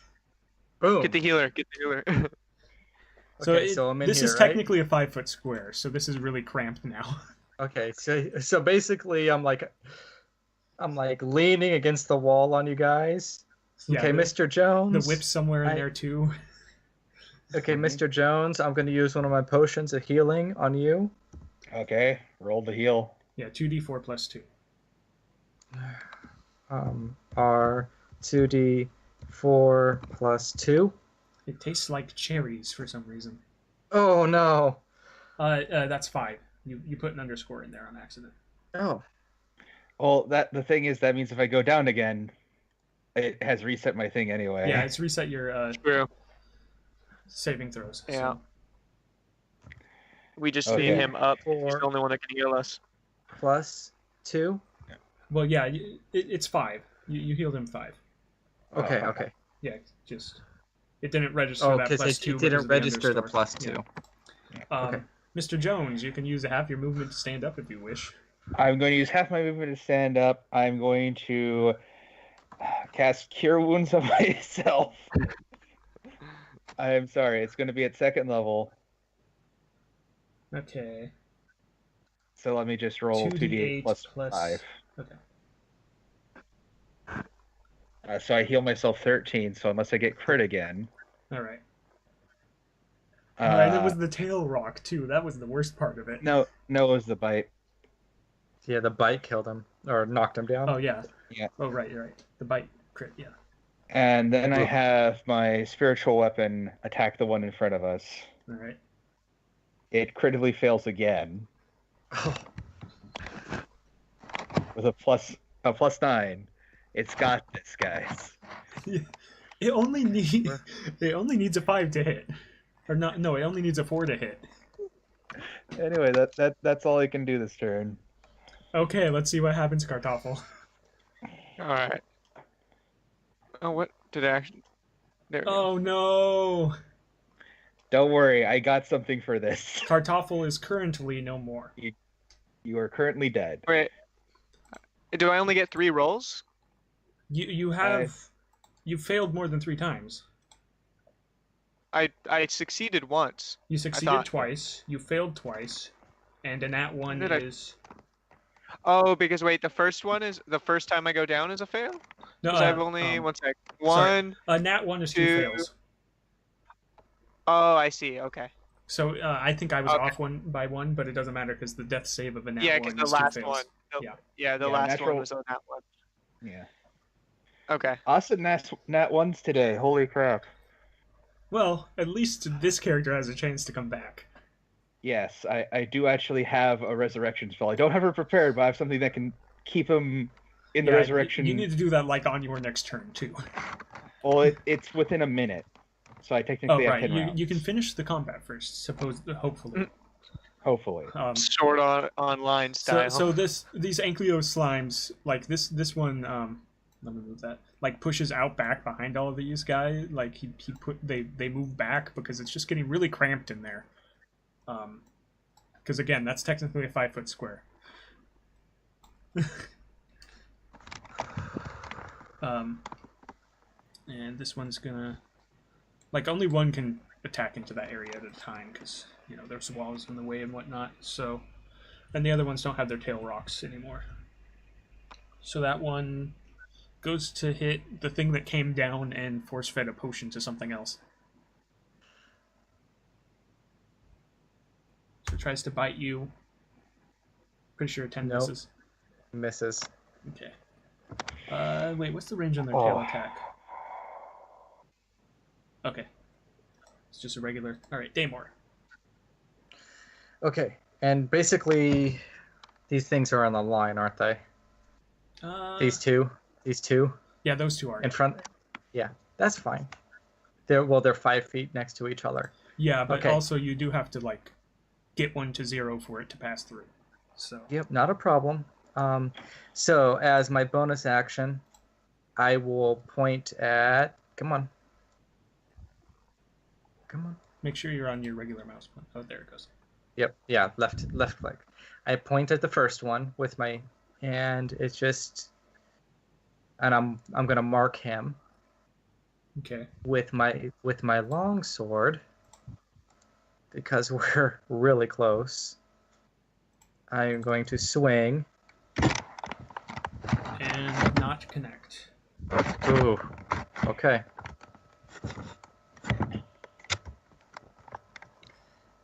Boom. Get the healer. Get the healer. So, Okay, so I'm in this here, is right? technically a 5-foot square, so this is really cramped now. Okay, so basically I'm like leaning against the wall on you guys. Yeah, Okay, Mr. Jones. The whip's somewhere in I- there too. Okay, Mr. Jones, I'm going to use one of my potions of healing on you. Okay, roll the heal. Yeah, 2d4 plus 2. R2D4 plus 2. It tastes like cherries for some reason. Oh no. That's 5. You put an underscore in there on accident. Oh. Well, the thing is, that means if I go down again, it has reset my thing anyway. Yeah, it's reset your True. saving throws. Yeah. We just Okay. need him up. He's 4 the only one that can heal us. plus 2. Well, yeah, it's 5. You healed him 5. Okay, Oh. okay. Yeah, just it didn't register Oh, that because plus it 2. because didn't of the register the underscore. plus 2. Yeah. Okay. Mr. Jones, you can use half your movement to stand up if you wish. I'm going to use half my movement to stand up. I'm going to cast Cure Wounds on myself. I'm sorry, it's going to be at 2nd level. Okay. So let me just roll 2d8 plus 5. Okay. So I heal myself 13, so unless I get crit again. All right. Uh, And it was the tail rock too. That was the worst part of it. No, it was the bite. Yeah, the bite killed him or knocked him down. Oh yeah. Yeah. Oh right, you're right. The bite crit. Yeah. And then I have my spiritual weapon attack the one in front of us. All right. It critically fails again Oh. with a plus 9. It's got this, guys. It only needs a 5 to hit. Or not? No, it only needs a 4 to hit. Anyway, that's all I can do this turn. Okay, let's see what happens, Kartoffel. All right. Oh, what did I actually? There. We go. Oh no! Don't worry, I got something for this. Kartoffel is currently no more. You are currently dead. Wait. Do I only get 3 rolls? You failed more than 3 times. I succeeded once. You succeeded thought- twice. You failed twice, and a nat 1 Did I- is Oh, because wait, the first one is the first time I go down is a fail. no. 'Cause I've only one sec. sorry. One. A nat 1 is 2 two- fails. Oh, I see. Okay. So I think I was Okay. off by 1, but it doesn't matter because the death save of a nat Yeah, 1 because is the 2 last fails. one. Yeah. Yeah, the Yeah, last natural- one was on that one. Yeah. Okay. Awesome nat 1s today. Holy crap. Well, at least this character has a chance to come back. Yes, I do actually have a resurrection spell. I don't have it prepared, but I have something that can keep him in the Yeah, resurrection. You need to do that like on your next turn too. Well, it's within a minute. So I Oh, technically have right. 10 rounds. You can finish the combat first, hopefully. Hopefully. Sword online style. So these Ankylo slimes, like this one, let me move that. Like pushes out back behind all of these guys. Like they move back because it's just getting really cramped in there. Because again, that's technically a 5-foot square. And this one's gonna, like, only one can attack into that area at a time because there's walls in the way and whatnot. So, and the other ones don't have their tail rocks anymore. So that one goes to hit the thing that came down and force-fed a potion to something else. So it tries to bite you. Pretty sure 10 Nope. misses. Misses. Okay. Wait, what's the range on their tail attack? Okay. It's just a regular... Alright, Damore. Okay, and basically, these things are on the line, aren't they? These two. Yeah, those two are. In front. Yeah, that's fine. They're 5 feet next to each other. Yeah, but Okay. also you do have to, like, get one to 0 for it to pass through. So. Yep, not a problem. So as my bonus action, I will point at. Come on. Make sure you're on your regular mouse button. Oh, there it goes. Yep. Yeah. Left click. I point at the first one with my, and it's just, and I'm gonna mark him. Okay. With my long sword, because we're really close. I am going to swing. And not connect. Ooh. Okay.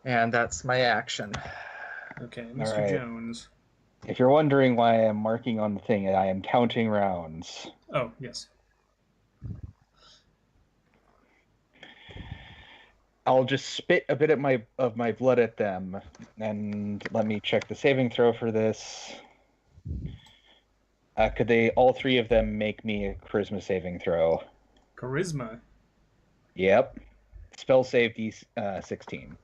And that's my action. Okay, Mr. right. Jones. If you're wondering why I am marking on the thing, I am counting rounds. Oh, yes. I'll just spit a bit of my blood at them, and let me check the saving throw for this. Could they all three of them make me a charisma saving throw? Charisma. Yep. Spell save D16.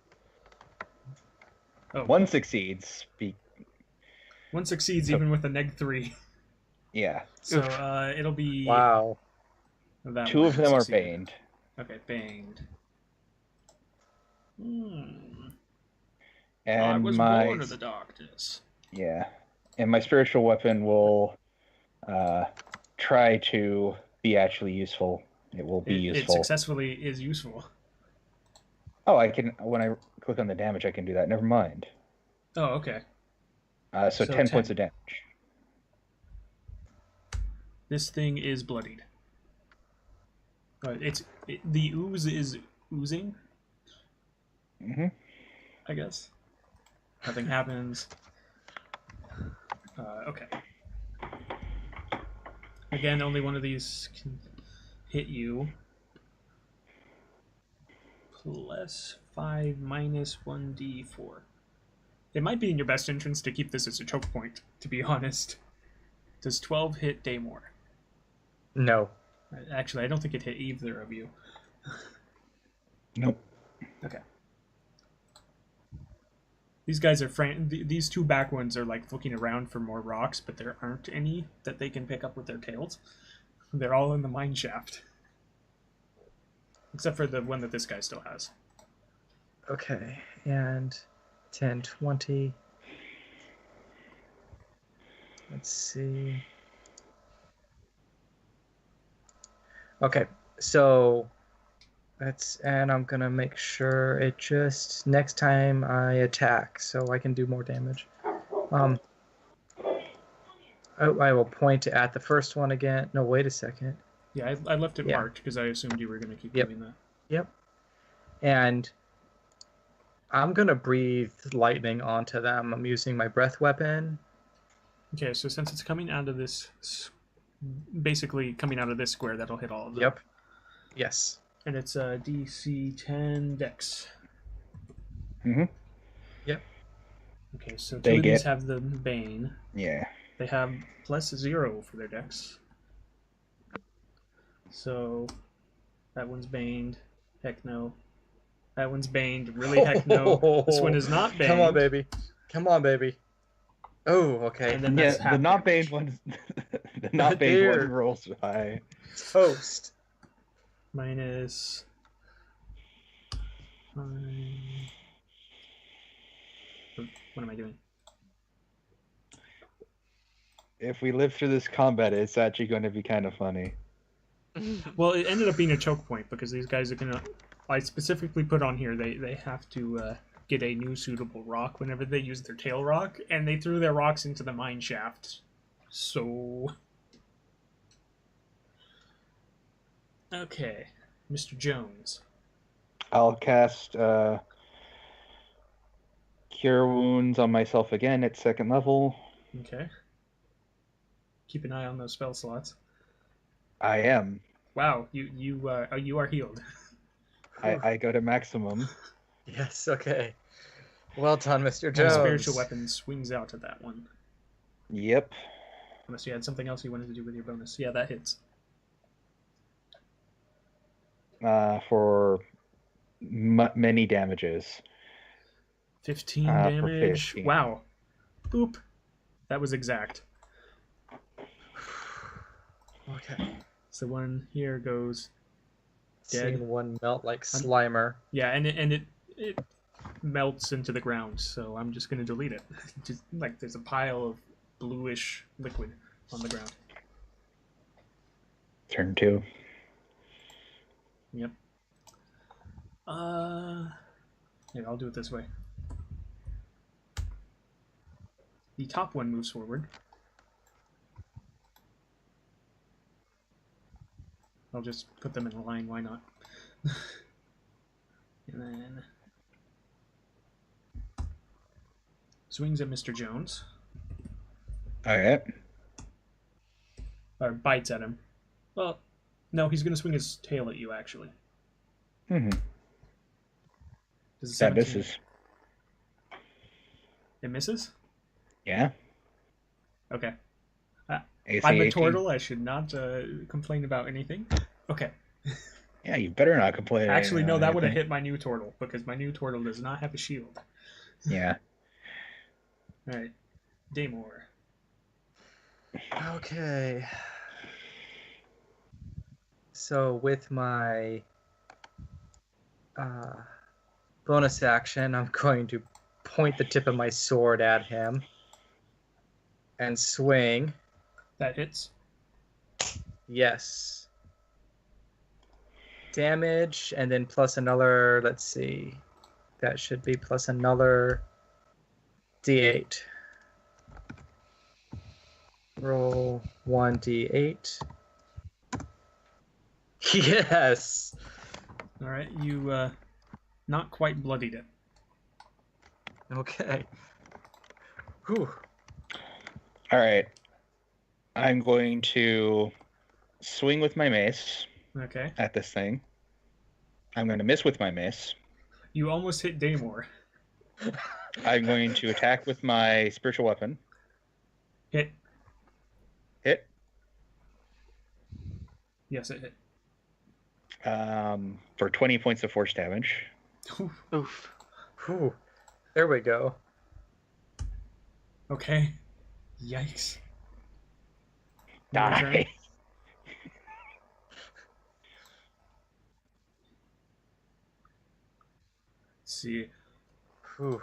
Oh. One succeeds. One succeeds even with a -3. Yeah. So it'll be. Wow. That Two one of them are succeeded. baned. Okay, banged. And I was born of the darkness. Yeah. And my spiritual weapon will try to be actually useful. It will be It useful. successfully is useful. Oh, I can, when I click on the damage, I can do that. Never mind. Oh, okay. So 10 points of damage. This thing is bloodied. The ooze is oozing. Mm-hmm. I guess. Nothing happens. Okay. Again, only one of these can hit you. +5 -1d4. It might be in your best interest to keep this as a choke point, to be honest. Does 12 hit Damore? No. Actually, I don't think it hit either of you. Nope. Okay. These guys are these two back ones are like looking around for more rocks, but there aren't any that they can pick up with their tails. They're all in the mine shaft. Except for the one that this guy still has. Okay, and 10, 20. Let's see. Okay, so and I'm gonna make sure it just next time I attack, so I can do more damage. I will point at the first one again. No, wait a second. Yeah, I left it Yeah. marked because I assumed you were going to keep Yep. doing that. Yep. And I'm gonna breathe lightning onto them. I'm using my breath weapon. Okay, so since it's coming out of this, basically coming out of this square, that'll hit all of them. Yep. Yes. And it's a DC 10 Dex. Mm-hmm. Yep. Okay, so They two of these get- have the Bane. Yeah. They have +0 for their Dex. So that one's baned. Heck no. That one's baned. Really, heck no. This one is not baned. Come on, baby. Come on, baby. Oh, okay. And then Yeah, that's the half not damage. banned ones. The not banned Dear. one rolls high. Toast. Minus... What am I doing? If we live through this combat, it's actually going to be kind of funny. Well, it ended up being a choke point because these guys are gonna. I specifically put on here they have to get a new suitable rock whenever they use their tail rock, and they threw their rocks into the mine shaft. So. Okay, Mr. Jones. I'll cast Cure Wounds on myself again at 2nd level. Okay. Keep an eye on those spell slots. I am. Wow, you are healed. I go to maximum. Yes, okay. Well done, Mr. And Jones. a spiritual weapon swings out at that one. Yep. Unless you had something else you wanted to do with your bonus. Yeah, that hits. For many damages. 15 For damage. 15. Wow. Boop. That was exact. Okay. So one here goes dead. Seeing one melt like Slimer. Yeah, and it melts into the ground, so I'm just gonna delete it. Just like there's a pile of bluish liquid on the ground. Turn 2. Yep. Yeah, I'll do it this way. The top one moves forward. I'll just put them in a line, why not? And then swings at Mr. Jones. Okay. Or bites at him. Well, no, he's going to swing his tail at you, actually. Mm-hmm. Does it That 17 misses. It misses? Yeah. Okay. AC I'm a 18. turtle. I should not complain about anything. Okay. Yeah, you better not complain. Actually, no, that would have anything. hit my new turtle, because my new turtle does not have a shield. Yeah. Alright. Damore. Okay. So with my bonus action, I'm going to point the tip of my sword at him and swing. That hits. Yes. Damage, and then plus another, let's see. That should be plus another d8. Roll 1d8. Yes! Alright, you not quite bloodied it. Okay. Whew. All right. I'm going to swing with my mace Okay. at this thing. I'm going to miss with my mace. You almost hit Damore. I'm going to attack with my spiritual weapon. Hit. Hit. Yes, it hit. For 20 points of force damage. Oof. Whew. There we go. Okay. Yikes. Your turn. Die. Let's see. Whew.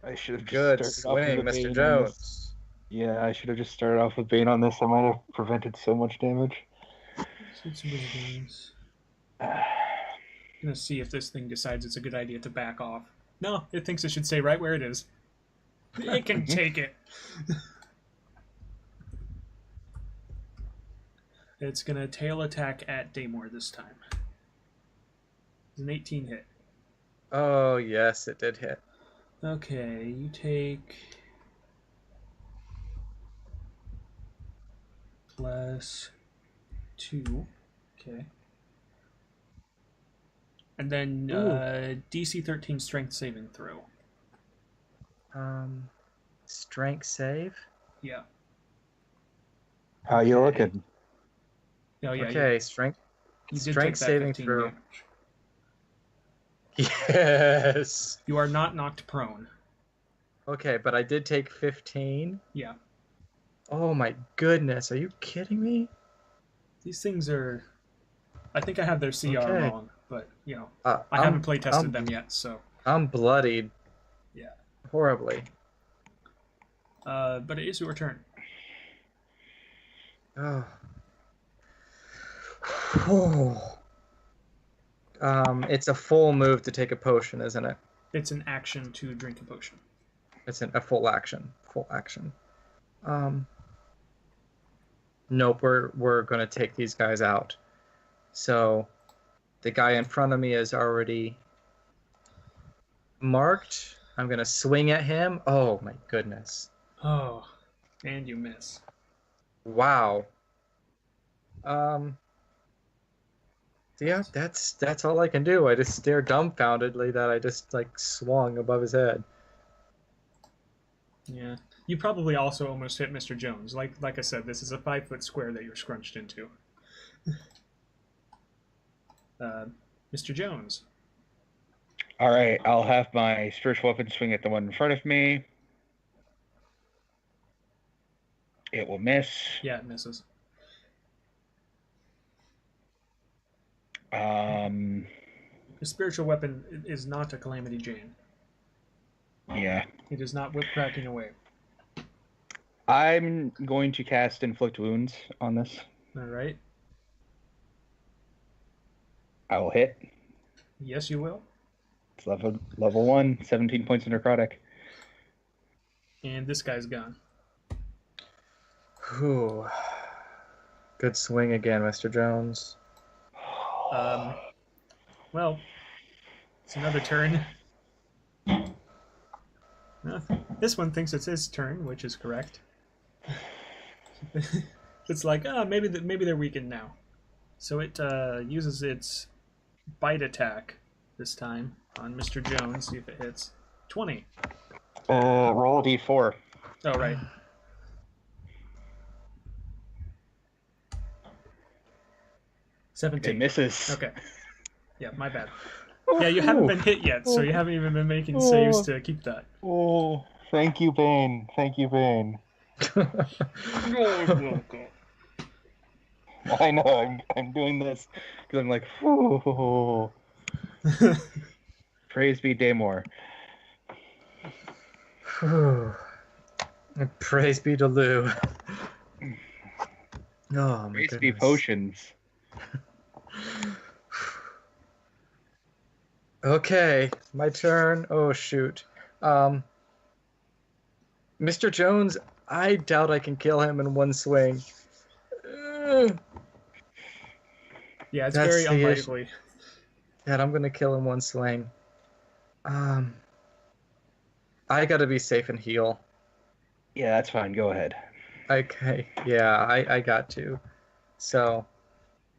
I should have Good just started off swing, with a Mr. Bane on Jones. this. Yeah, I should have just started off with Bane on this. I might have prevented so much damage. Let's see what it is. Gonna see if this thing decides it's a good idea to back off. No, it thinks it should stay right where it is. It can take it. It's gonna tail attack at Damore this time. It's an 18 hit. Oh, yes, it did hit. Okay, you take +2. Okay. And then DC 13 strength saving throw. Strength save. Yeah. How you looking? Oh, yeah. Okay, strength. You did strength take that saving 15 throw. damage. Yes. You are not knocked prone. Okay, but I did take 15. Yeah. Oh my goodness, are you kidding me? These things are... I think I have their CR Okay. wrong, but, you know, I I'm- haven't play tested I'm- them yet, so... I'm bloodied. Yeah. Horribly. But it is your turn. Oh. It's a full move to take a potion, isn't it? It's an action to drink a potion. It's a full action. Full action. Nope, we're gonna take these guys out. So the guy in front of me is already marked. I'm gonna swing at him. Oh my goodness. Oh, and you miss. Wow. Yeah, that's all I can do. I just stare dumbfoundedly that I just like swung above his head. Yeah. You probably also almost hit Mr. Jones. Like I said, this is a 5-foot square that you're scrunched into. Mr. Jones. All right, I'll have my spiritual weapon swing at the one in front of me. It will miss. Yeah, it misses. The spiritual weapon is not a Calamity Jane. Yeah. It is not whip cracking away. I'm going to cast Inflict Wounds on this. All right. I will hit. Yes, you will. It's level 1, 17 points of necrotic. And this guy's gone. Whew. Good swing again, Mr. Jones. Well, it's another turn. This one thinks it's his turn, which is correct. It's like, maybe they're weakened now. So it uses its bite attack this time on Mr. Jones. See if it hits. 20. Roll a d4. Oh, right. It 17. misses. Okay. Yeah, my bad. Yeah, you haven't been hit yet, so you haven't even been making saves to keep that. Oh, thank you, Bane. Thank you, Bane. I know, I'm doing this because I'm like, ooh. Praise be Damore. Praise be to Lou. Oh, my Praise goodness. be potions. Okay, my turn. Oh, shoot. Mr. Jones, I doubt I can kill him in one swing. Yeah, it's That's very the unlikely. Dad, I'm gonna kill in one swing. I gotta be safe and heal. Yeah, that's fine. Go ahead. Okay, yeah, I got to. So,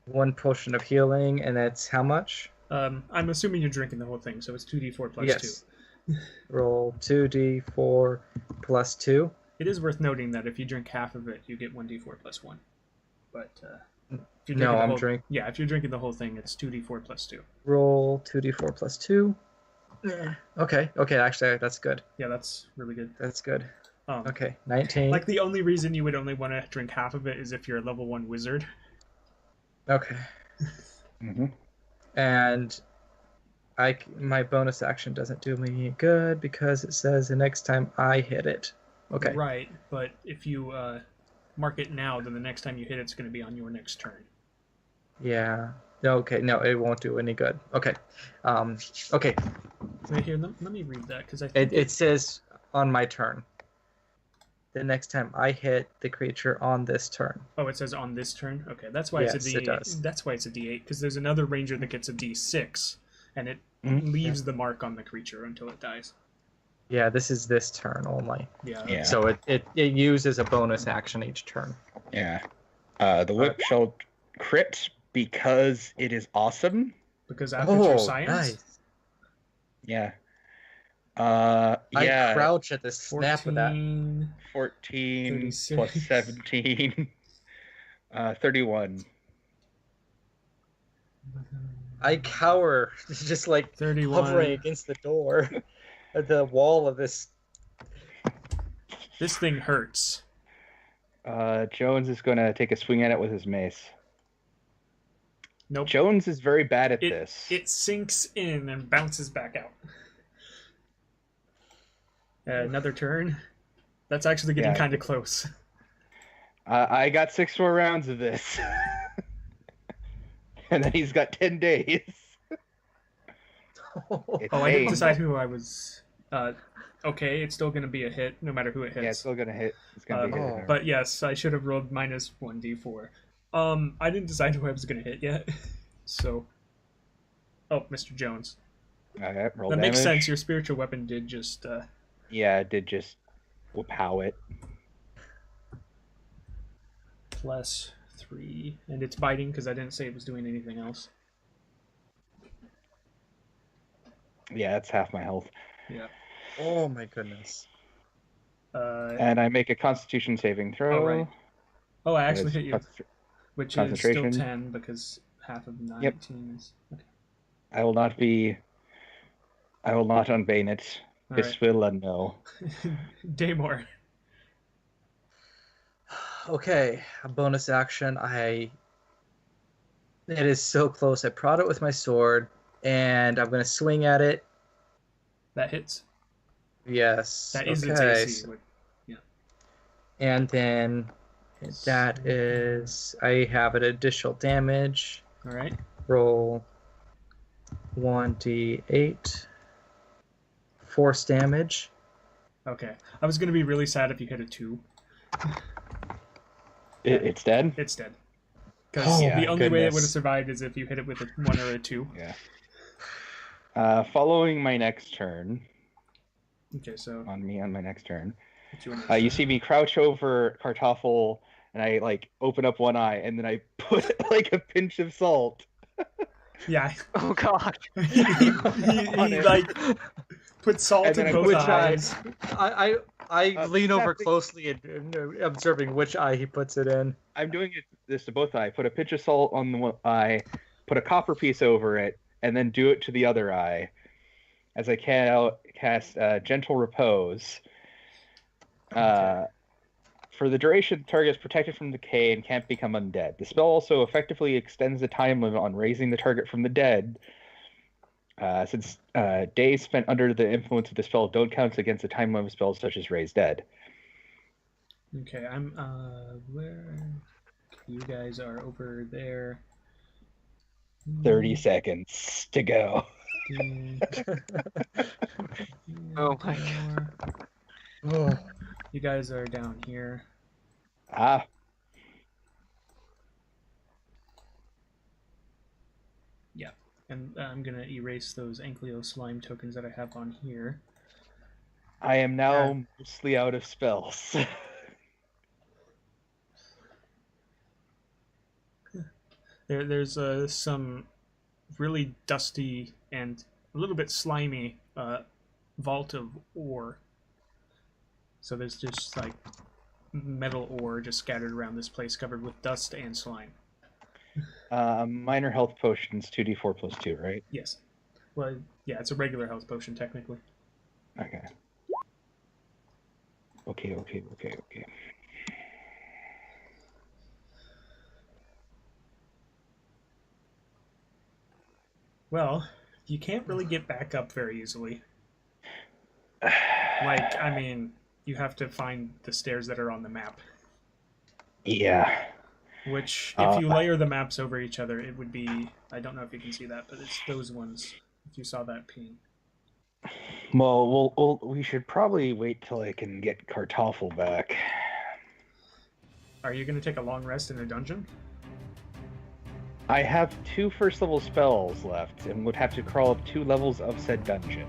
1 potion of healing, and that's how much? I'm assuming you're drinking the whole thing, so it's 2d4 plus Yes. 2. Roll 2d4 plus 2. It is worth noting that if you drink half of it, you get 1d4 plus 1. But if you're No, drinking the I'm whole, drink. Yeah, if you're drinking the whole thing, it's 2d4 plus 2. Roll 2d4 plus 2. Okay, actually, that's good. Yeah, that's really good. That's good. Um, Okay, 19. Like, the only reason you would only want to drink half of it is if you're a level 1 wizard. Okay. Mm-hmm. And my bonus action doesn't do me any good because it says the next time I hit it. Okay. Right, but if you mark it now, then the next time you hit it's going to be on your next turn. Yeah. Okay, no, it won't do any good. Okay. Okay. Wait, here, let me read that, because I think It says on my turn. The next time I hit the creature on this turn. Oh, it says on this turn? Okay, that's why Yes, it's a D8. it does. That's why it's a D8, because there's another ranger that gets a D6, and it Mhm. leaves the mark on the creature until it dies. Yeah, this is this turn only. Yeah. Yeah. So it uses a bonus action each turn. Yeah. The whip shall crit because it is awesome. Because after your science? Nice. Yeah. I Yeah. crouch at the snap of that. 14 36. plus 17. 31. I cower, just like 31. hovering against the door, at the wall of this. This thing hurts. Jones is going to take a swing at it with his mace. Nope. Jones is very bad at this. It sinks in and bounces back out. Another turn. That's actually getting kind of close. I got 6 more rounds of this. And then he's got 10 days. I didn't decide who I was. Okay, it's still going to be a hit, no matter who it hits. Yeah, it's still going to hit. It's going to be a hit. But yes, I should have rolled minus 1d4. I didn't decide who I was going to hit yet. So. Oh, Mr. Jones. Okay, roll that damage. makes sense. Your spiritual weapon did just. Yeah, it did just pow it. Plus 3. And it's biting because I didn't say it was doing anything else. Yeah, that's half my health. Yeah. Oh my goodness. And I make a Constitution saving throw. Oh, right. Oh, I actually hit you. Which is still concentration. 10 because half of 19 is. Okay. I will not unbane it. All This will no. Damore. Okay, a bonus action. It is so close. I prod it with my sword, and I'm going to swing at it. That hits. Yes. That is okay. its AC. Yeah. And then that is... I have an additional damage. All right. Roll 1d8. Force damage. Okay. I was going to be really sad if you hit a 2. It's dead? It's dead. Because the only way it would have survived is if you hit it with a 1 or a 2. Yeah. Following my next turn. Okay, so... On my next turn. You You see me crouch over Kartoffel, and I, like, open up one eye, and then I put, like, a pinch of salt. Yeah. Oh god. he like, put salt in both eyes. I lean over closely and observing which eye he puts it in. I'm doing this to both eyes. Put a pinch of salt on the one eye, put a copper piece over it, and then do it to the other eye. As I cast Gentle Repose. For the duration, the target is protected from decay and can't become undead. The spell also effectively extends the time limit on raising the target from the dead. Since days spent under the influence of the spell don't count against the time limit spells such as Raise Dead. Okay, I'm where you guys are over there. 30 seconds to go. Oh my Oh. You guys are down here. Ah. Yeah, and I'm gonna erase those Ankylo slime tokens that I have on here. I am now mostly out of spells. There's some really dusty and a little bit slimy vault of ore. So there's just like metal ore just scattered around this place, covered with dust and slime. Minor health potions, 2d4 plus 2, right? Yes. Well, yeah, it's a regular health potion technically. Okay. Okay. Well, you can't really get back up very easily. Like, I mean, you have to find the stairs that are on the map. Yeah. Which, if you layer the maps over each other, it would be... I don't know if you can see that, but it's those ones. If you saw that ping. Well, we should probably wait till I can get Kartoffel back. Are you going to take a long rest in a dungeon? I have 2 first level spells left and would have to crawl up 2 levels of said dungeon.